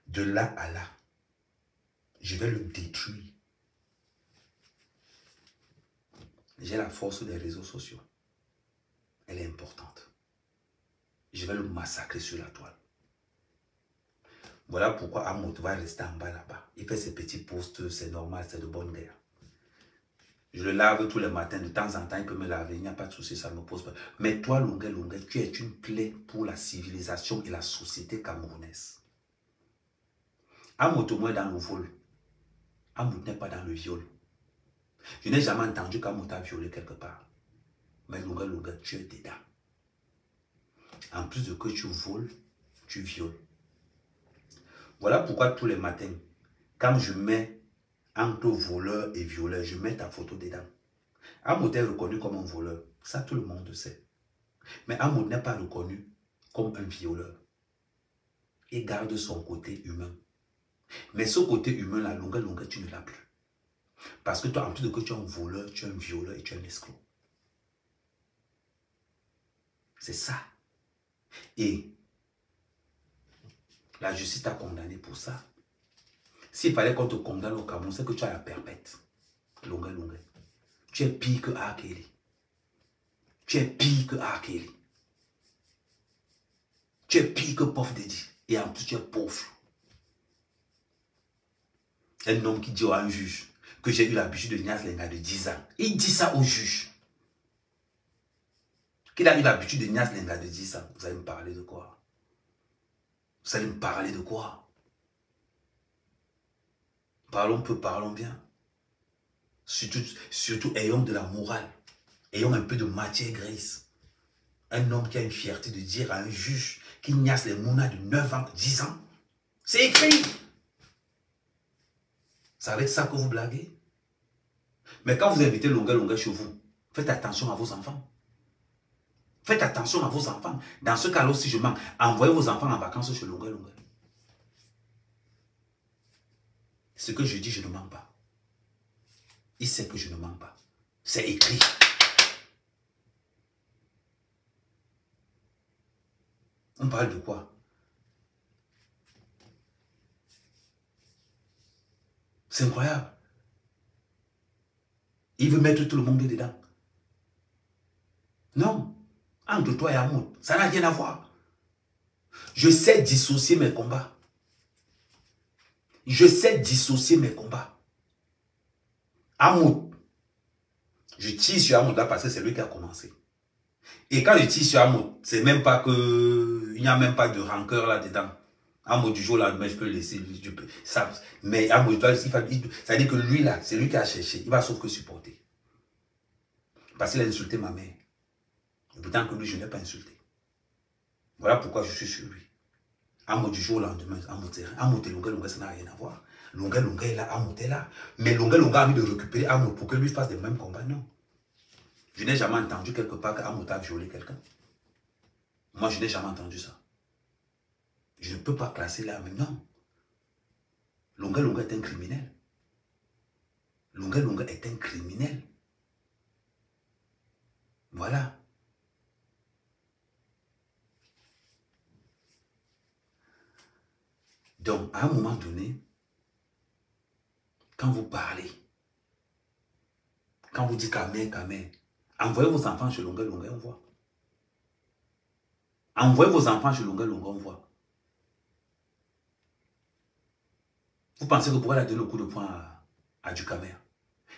De là à là. Je vais le détruire. J'ai la force des réseaux sociaux. Elle est importante. Je vais le massacrer sur la toile. Voilà pourquoi Amoud va rester en bas là-bas. Il fait ses petits posts, c'est normal, c'est de bonne guerre. Je le lave tous les matins, de temps en temps, il peut me laver, il n'y a pas de souci, ça ne me pose pas. Mais toi, Longuet, tu es une plaie pour la civilisation et la société camerounaise. Amoud au moins dans le vol. Amoud n'est pas dans le viol. Je n'ai jamais entendu qu'Amoud a violé quelque part. Mais Longuet, tu es dedans. En plus de que tu voles, tu violes. Voilà pourquoi tous les matins, quand je mets entre voleur et violeur, je mets ta photo dedans. Amoud est reconnu comme un voleur. Ça, tout le monde le sait. Mais Amoud n'est pas reconnu comme un violeur. Il garde son côté humain. Mais ce côté humain-là, Longuet, tu ne l'as plus. Parce que toi, en plus de que tu es un voleur, tu es un violeur et tu es un escroc. C'est ça. Et la justice t'a condamné pour ça. S'il fallait qu'on te condamne au Cameroun, c'est que tu as la perpète. Longuet. Tu es pire que R. Kelly. Tu es pire que R. Kelly. Tu es pire que Puff Daddy. Et en plus, tu es pauvre. Un homme qui dit à un juge que j'ai eu l'habitude de Nias Lenga de 10 ans. Il dit ça au juge. Qu'il a eu l'habitude de Nias Lenga de 10 ans. Vous allez me parler de quoi? Vous allez me parler de quoi? Parlons peu, parlons bien. Surtout ayons de la morale. Ayons un peu de matière grise. Un homme qui a une fierté de dire à un juge qu'il niasse les mounas de 9 ans, 10 ans. C'est écrit. C'est avec ça que vous blaguez. Mais quand vous invitez Longuet chez vous, faites attention à vos enfants. Faites attention à vos enfants. Dans ce cas-là, si je mens, envoyez vos enfants en vacances chez Longuet. Ce que je dis, je ne mens pas. Il sait que je ne mens pas. C'est écrit. On parle de quoi? C'est incroyable. Il veut mettre tout le monde dedans. Non. Entre toi et Amoud, ça n'a rien à voir. Je sais dissocier mes combats. Je sais dissocier mes combats. Amoud, je tire sur Amoud là parce que c'est lui qui a commencé. Et quand je tire sur Amoud, c'est même pas que... Il n'y a même pas de rancœur là-dedans. Amoud du jour là, mais je peux le laisser. Ça, mais Amoud, ça veut dire que lui là, c'est lui qui a cherché. Il va sauf que supporter. Parce qu'il a insulté ma mère. Et pourtant que lui, je ne l'ai pas insulté. Voilà pourquoi je suis sur lui. Amoud du jour au lendemain, Amoud et Longuet, ça n'a rien à voir. Longuet est là, Amoud est là. Mais Longuet a envie de récupérer Amoud pour que lui fasse les mêmes combats. Non. Je n'ai jamais entendu quelque part qu'Amoud a violé quelqu'un. Moi, je n'ai jamais entendu ça. Je ne peux pas classer là, mais non. Longuet est un criminel. Longuet est un criminel. Voilà. Donc, à un moment donné, quand vous parlez, quand vous dites Kamé, envoyez vos enfants chez Longuet, on voit. Envoyez vos enfants chez Longuet, on voit. Vous pensez que pourquoi il a donné le coup de poing à Dukamer?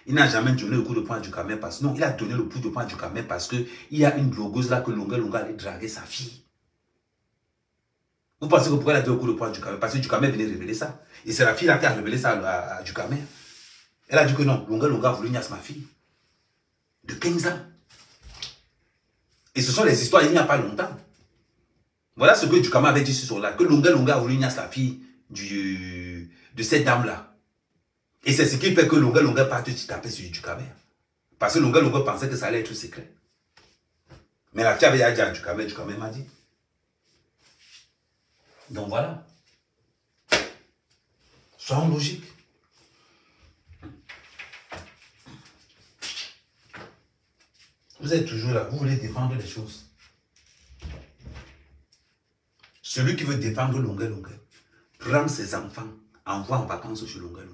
Il n'a jamais donné le coup de poing à Dukamer parce que non, il a donné le coup de poing à Dukamer parce qu'il y a une blogueuse là que Longuet allait draguer sa fille. Vous pensez que pourquoi il a donné le coup de poing à Dukamer? Parce que Dukamer venait révéler ça. Et c'est la fille là qui a révélé ça à Dukamer. Elle a dit que non, Longuet a voulu niasse ma fille. De 15 ans. Et ce sont les histoires il n'y a pas longtemps. Voilà ce que Dukamer avait dit sur là. Que Longuet a voulu niasse la fille de cette dame-là. Et c'est ce qui fait que Longuet part te taper sur Dukamer. Parce que Longuet pensait que ça allait être secret. Mais la fille avait dit à Dukamer m'a dit. Donc voilà. Soyons logiques. Vous êtes toujours là, vous voulez défendre les choses. Celui qui veut défendre Longueur, prend ses enfants, envoie en vacances chez Longueur.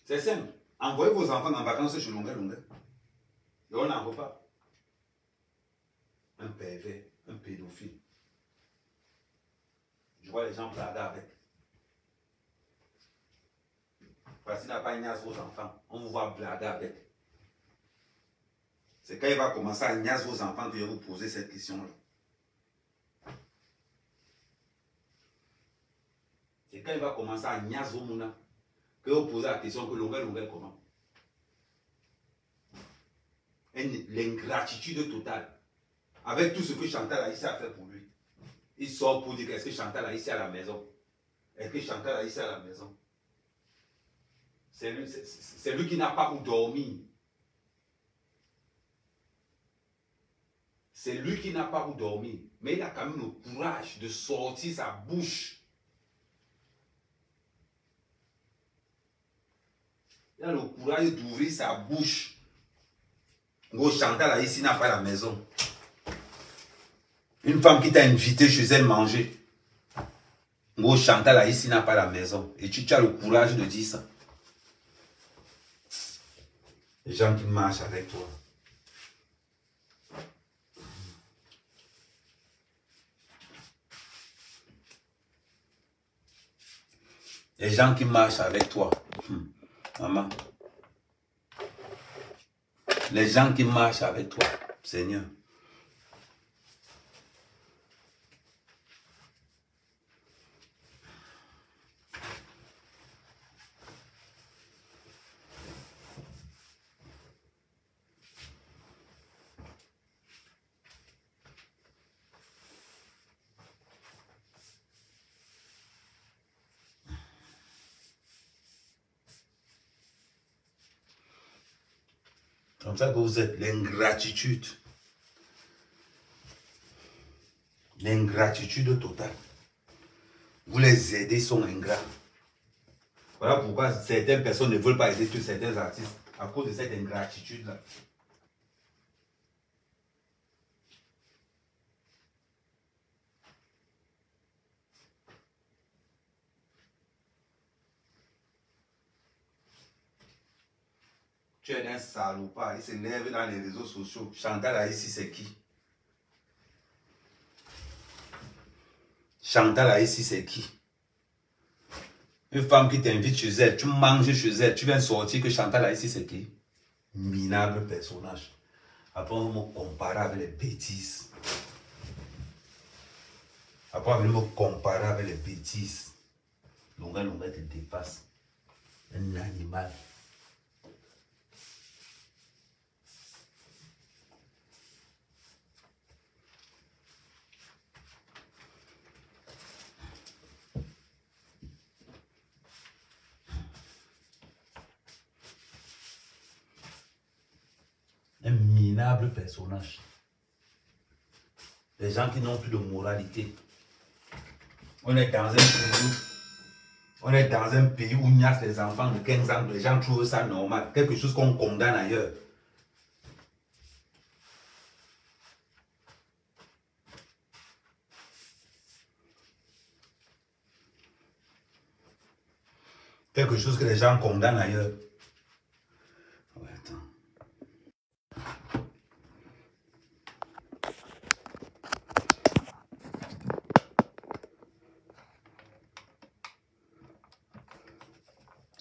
C'est simple. Envoyez vos enfants en vacances chez Longueur. Et on n'en veut pas. Un pervers, un pédophile. Je vois les gens blaguer avec. Parce qu'il n'a pas ignace vos enfants, on vous voit blaguer avec. C'est quand il va commencer à ignace vos enfants que je vais vous poser cette question-là. C'est quand il va commencer à ignace vos mounas que vous posez la question que Longueur comment. L'ingratitude totale. Avec tout ce que Chantal a ici à faire pour lui. Il sort pour dire est-ce que Chantal a ici à la maison? Est-ce que Chantal a ici à la maison? C'est lui qui n'a pas où dormir. C'est lui qui n'a pas où dormir. Mais il a quand même le courage de sortir sa bouche. Il a le courage d'ouvrir sa bouche. Gros, Chantal a ici n'a pas la maison. Une femme qui t'a invité chez elle manger. Gros, Chantal a ici n'a pas la maison. Et tu as le courage de dire ça. Les gens qui marchent avec toi. Les gens qui marchent avec toi. Maman. Les gens qui marchent avec toi. Seigneur. Comme ça que vous êtes, l'ingratitude. L'ingratitude totale. Vous les aidez, ils sont ingrats. Voilà pourquoi certaines personnes ne veulent pas aider tous certains artistes. À cause de cette ingratitude-là. Tu es un salopard, il se lève dans les réseaux sociaux. Chantal a ici, c'est qui? Chantal a ici, c'est qui? Une femme qui t'invite chez elle, tu manges chez elle, tu viens sortir que Chantal a ici, c'est qui? Minable personnage. Après, on me compare avec les bêtises. Après, on me compare avec les bêtises. Longueur te dépasse. Un animal. Un minable personnage. Les gens qui n'ont plus de moralité. On est dans un pays où il y a des enfants de 15 ans. Les gens trouvent ça normal. Quelque chose qu'on condamne ailleurs. Quelque chose que les gens condamnent ailleurs. Ouais, attends.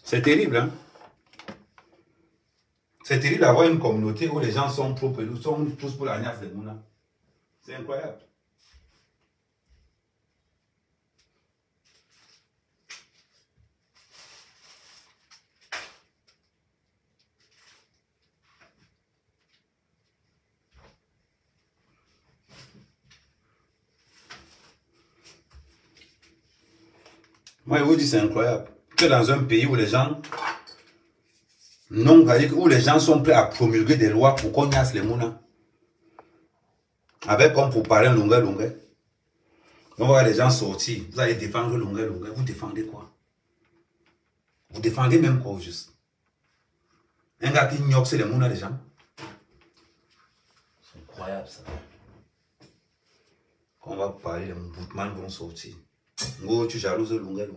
C'est terrible, hein? C'est terrible d'avoir une communauté où les gens sont tous pour la niasse de Mouna. C'est incroyable. Moi, je vous dis, c'est incroyable. Que dans un pays où les gens où les gens sont prêts à promulguer des lois pour qu'on niasse les mounas. Avec comme pour parler longueur. On va voir les gens sortir. Vous allez défendre longueur. Vous défendez quoi? Vous défendez même quoi au juste? Un gars qui ignoxe les mounas des gens. C'est incroyable ça. Quand on va parler, les boutman vont sortir. Ngo, tu jalouses longueur.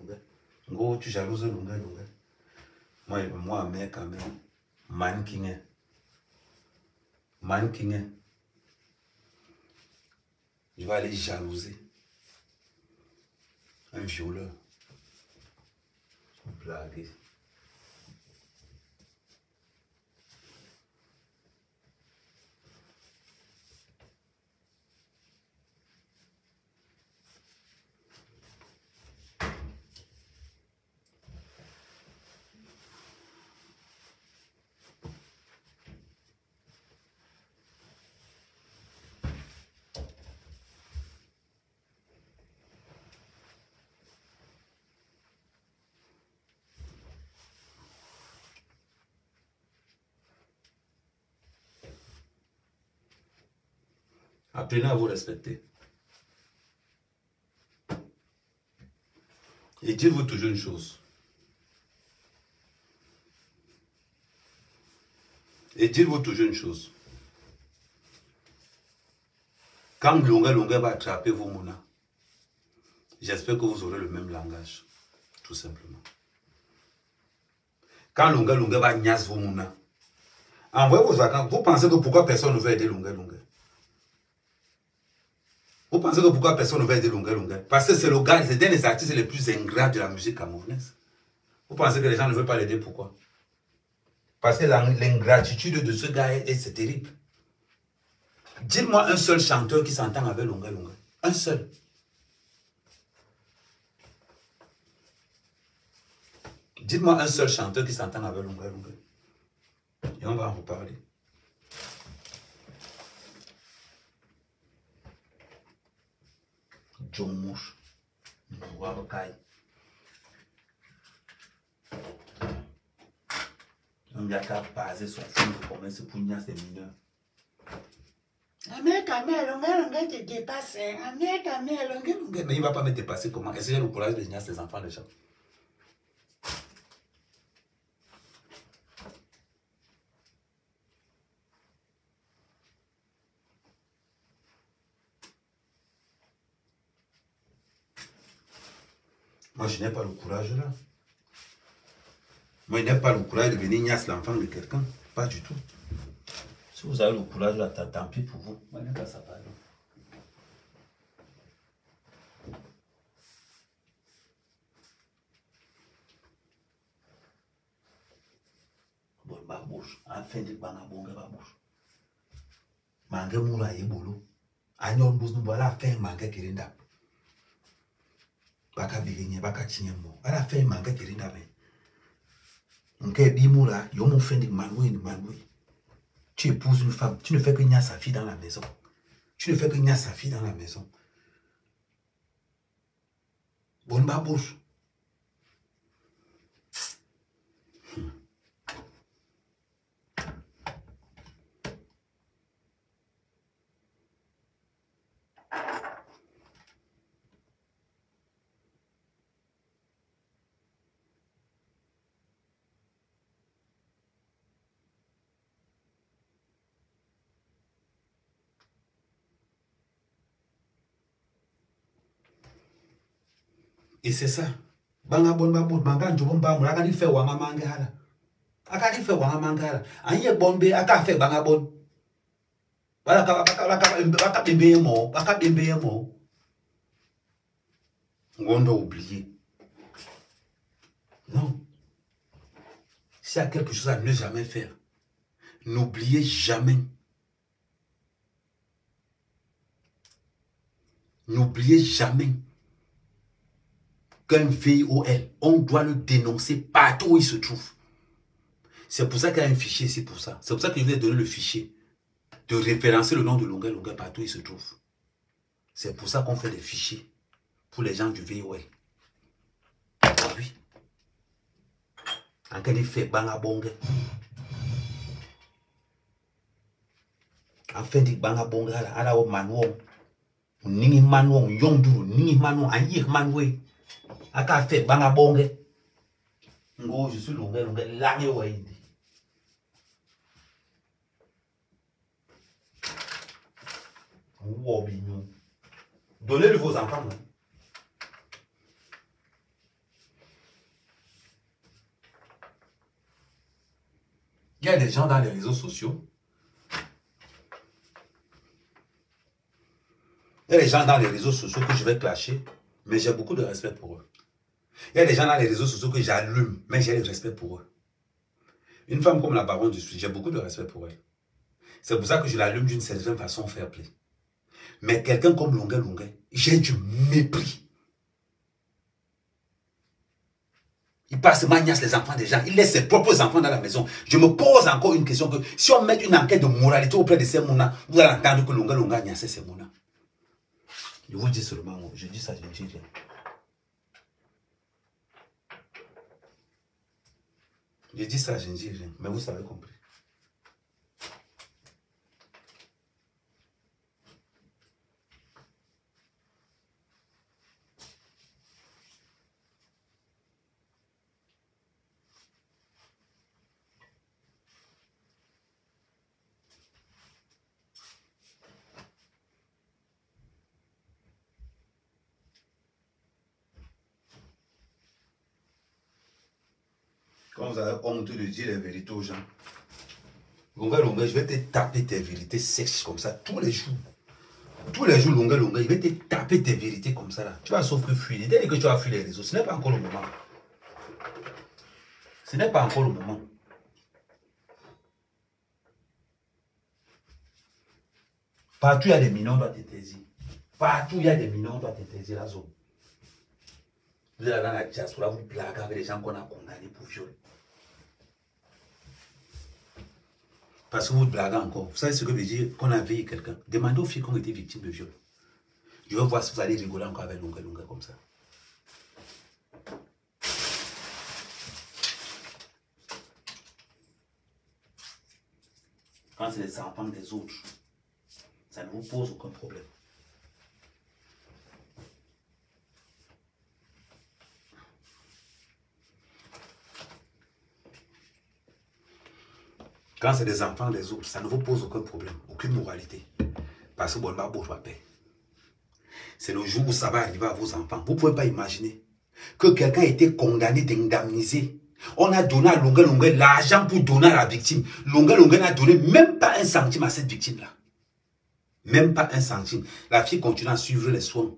Ngo, tu jalouses longueur. Moi, mec, quand même. Mannequin. Je vais aller jalouser un violeur. Blague. Apprenez à vous respecter. Et dites-vous toujours une chose. Quand Longa va attraper vos mounas, j'espère que vous aurez le même langage. Tout simplement. Quand Longa va niasse vos mounas, envoyez vos vacances. Vous pensez que pourquoi personne ne veut aider Longa? Vous pensez que pourquoi personne ne veut aider Longa? Parce que c'est le gars, c'est un des artistes les plus ingrats de la musique camerounaise. Vous pensez que les gens ne veulent pas l'aider, pourquoi? Parce que l'ingratitude de ce gars, c'est terrible. Dites-moi un seul chanteur qui s'entend avec Longa. Un seul. Dites-moi un seul chanteur qui s'entend avec Longa. Et on va en reparler. John Mouche. On n'a qu'à baser son fond de commerce pour niasse des mineurs. Mais te dépasse. Mais il ne va pas me dépasser comment? Est-ce que j'ai le courage de niasse les enfants des gens? Moi, je n'ai pas le courage là. Moi, je n'ai pas le courage de venir niasse l'enfant de quelqu'un. Pas du tout. Si vous avez le courage là, tant pis pour vous. Moi, je n'ai pas ça, pardon. Bon, ma bouche. Enfin, de banga bonga ma bouche. Manga moula yebolo. Agnon bouche nous voilà fin manga kirinda. Baka bilinye baka chinyemo. Ala fin manga kirinda me. Nke bimoula yo mon fin de manoué. Tu épouses une femme, tu ne fais que nier sa fille dans la maison. Bonne babouche. Et c'est ça. Banga bon babou, banga njobon bamu, akadi fe wanga mangala. Anye bombe, aka fe banga bon. Baka bembe mo. On doit oublier. Non. S'il y a quelque chose à ne jamais faire, n'oubliez jamais. N'oubliez jamais qu'un VOL, on doit le dénoncer partout où il se trouve. C'est pour ça qu'il y a un fichier, c'est pour ça. C'est pour ça que je vous ai donné le fichier de référencer le nom de Longa partout où il se trouve. C'est pour ça qu'on fait des fichiers pour les gens du VOL. Oui. En cas de fait, banga bonga. En fait, banga bonga, ala o manuon. Ningi manuon, yonduru, ningi manuon, anyir manwe. Aka fait banga bonga. Ngo, je suis longueur, l'année Waïdi. Donnez-le vos enfants. Non? Il y a des gens dans les réseaux sociaux. Il y a des gens dans les réseaux sociaux que je vais clasher, mais j'ai beaucoup de respect pour eux. Il y a des gens dans les réseaux sociaux que j'allume, mais j'ai du respect pour eux. Une femme comme la baronne du Sud, j'ai beaucoup de respect pour elle. C'est pour ça que je l'allume d'une certaine façon fair play. Mais quelqu'un comme Longuet, j'ai du mépris. Il passe magnasse les enfants des gens, il laisse ses propres enfants dans la maison. Je me pose encore une question que si on met une enquête de moralité auprès de ces mounas, vous allez entendre que Longuet agnasse ces mounas. Je vous dis seulement, je dis ça, je ne dis rien. Je dis ça, je ne dis rien, mais vous savez compris. Quand vous avez honte de dire les vérités aux gens, Longuet, je vais te taper tes vérités sexes comme ça tous les jours. Tous les jours, Longuet, je vais te taper tes vérités comme ça là. Tu vas sauf que fuir. Dès que tu vas fuir les réseaux, ce n'est pas encore le moment. Ce n'est pas encore le moment. Partout il y a des mineurs, on doit te taisir. Partout il y a des mineurs, on doit te taisir la zone. Vous êtes dans la diaspora, vous blaguez avec les gens qu'on a condamnés pour viol. Parce que vous blaguez encore. Vous savez ce que veut dire qu'on a veillé quelqu'un. Demandez aux filles qui ont été victimes de viol. Je vais voir si vous allez rigoler encore avec Longuet comme ça. Quand c'est les enfants des autres, ça ne vous pose aucun problème. Quand c'est des enfants des autres, ça ne vous pose aucun problème, aucune moralité. Parce que bon, bah, bon, paix. C'est le jour où ça va arriver à vos enfants. Vous ne pouvez pas imaginer que quelqu'un a été condamné d'indemniser. On a donné à Longuet l'argent pour donner à la victime. Longuet n'a donné même pas un centime à cette victime-là. Même pas un centime. La fille continue à suivre les soins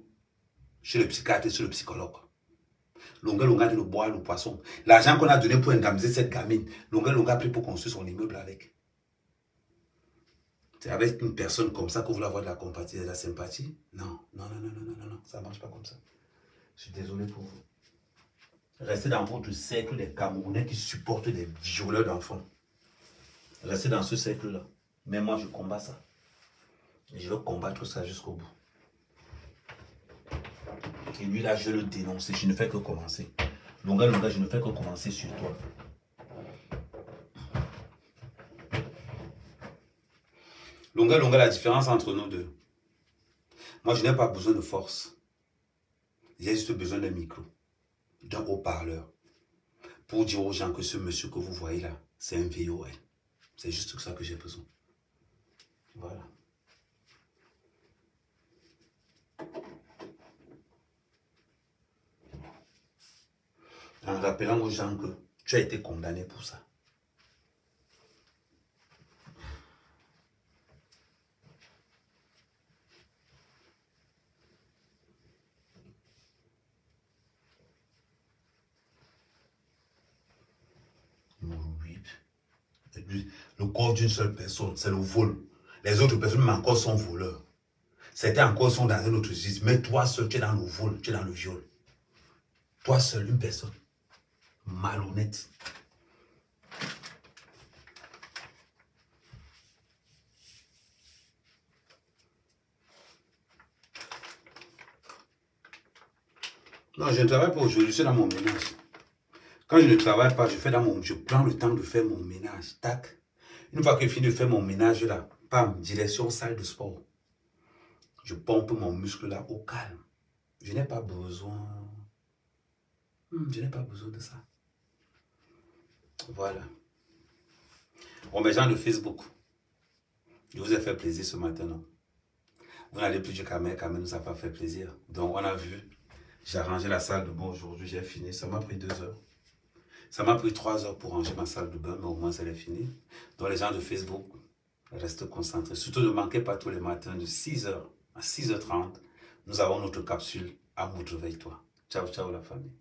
chez le psychiatre et chez le psychologue. Longuet a dit le bois, le poisson. L'argent qu'on a donné pour indemniser cette gamine, Longuet a pris pour construire son immeuble avec. C'est avec une personne comme ça que vous voulez avoir de la compatie et de la sympathie? Non, ça ne marche pas comme ça. Je suis désolé pour vous. Restez dans votre cercle des Camerounais qui supportent des violeurs d'enfants. Restez dans ce cercle-là. Mais moi, je combats ça. Et je vais combattre ça jusqu'au bout. Et lui, là, je vais le dénoncer. Je ne fais que commencer. Longuet, je ne fais que commencer sur toi. Longuet, la différence entre nous deux. Moi, je n'ai pas besoin de force. J'ai juste besoin d'un micro, d'un haut-parleur, pour dire aux gens que ce monsieur que vous voyez là, c'est un VOL. C'est juste ça que j'ai besoin. Voilà. En rappelant aux gens que tu as été condamné pour ça. Le corps d'une seule personne, c'est le vol. Les autres personnes, mais encore, sont voleurs. Certains encore sont dans un autre registre. Mais toi seul, tu es dans le vol, tu es dans le viol. Toi seul, une personne. Malhonnête. Non, je ne travaille pas aujourd'hui, je suis dans mon ménage. Quand je ne travaille pas, je prends le temps de faire mon ménage. Tac. Une fois que je finis de faire mon ménage là, pam, direction salle de sport. Je pompe mon muscle là au calme. Je n'ai pas besoin. Je n'ai pas besoin de ça. Voilà. Bon, mes gens de Facebook, je vous ai fait plaisir ce matin, non? Vous n'allez plus du Kamel nous a pas fait plaisir. Donc, on a vu, j'ai arrangé la salle de bain aujourd'hui, j'ai fini. Ça m'a pris 2 heures. Ça m'a pris 3 heures pour ranger ma salle de bain, mais au moins, ça est fini. Donc, les gens de Facebook, restent concentrés. Surtout, ne manquez pas tous les matins de 6h à 6h30. Nous avons notre capsule Amour, réveille-toi. Ciao, ciao la famille.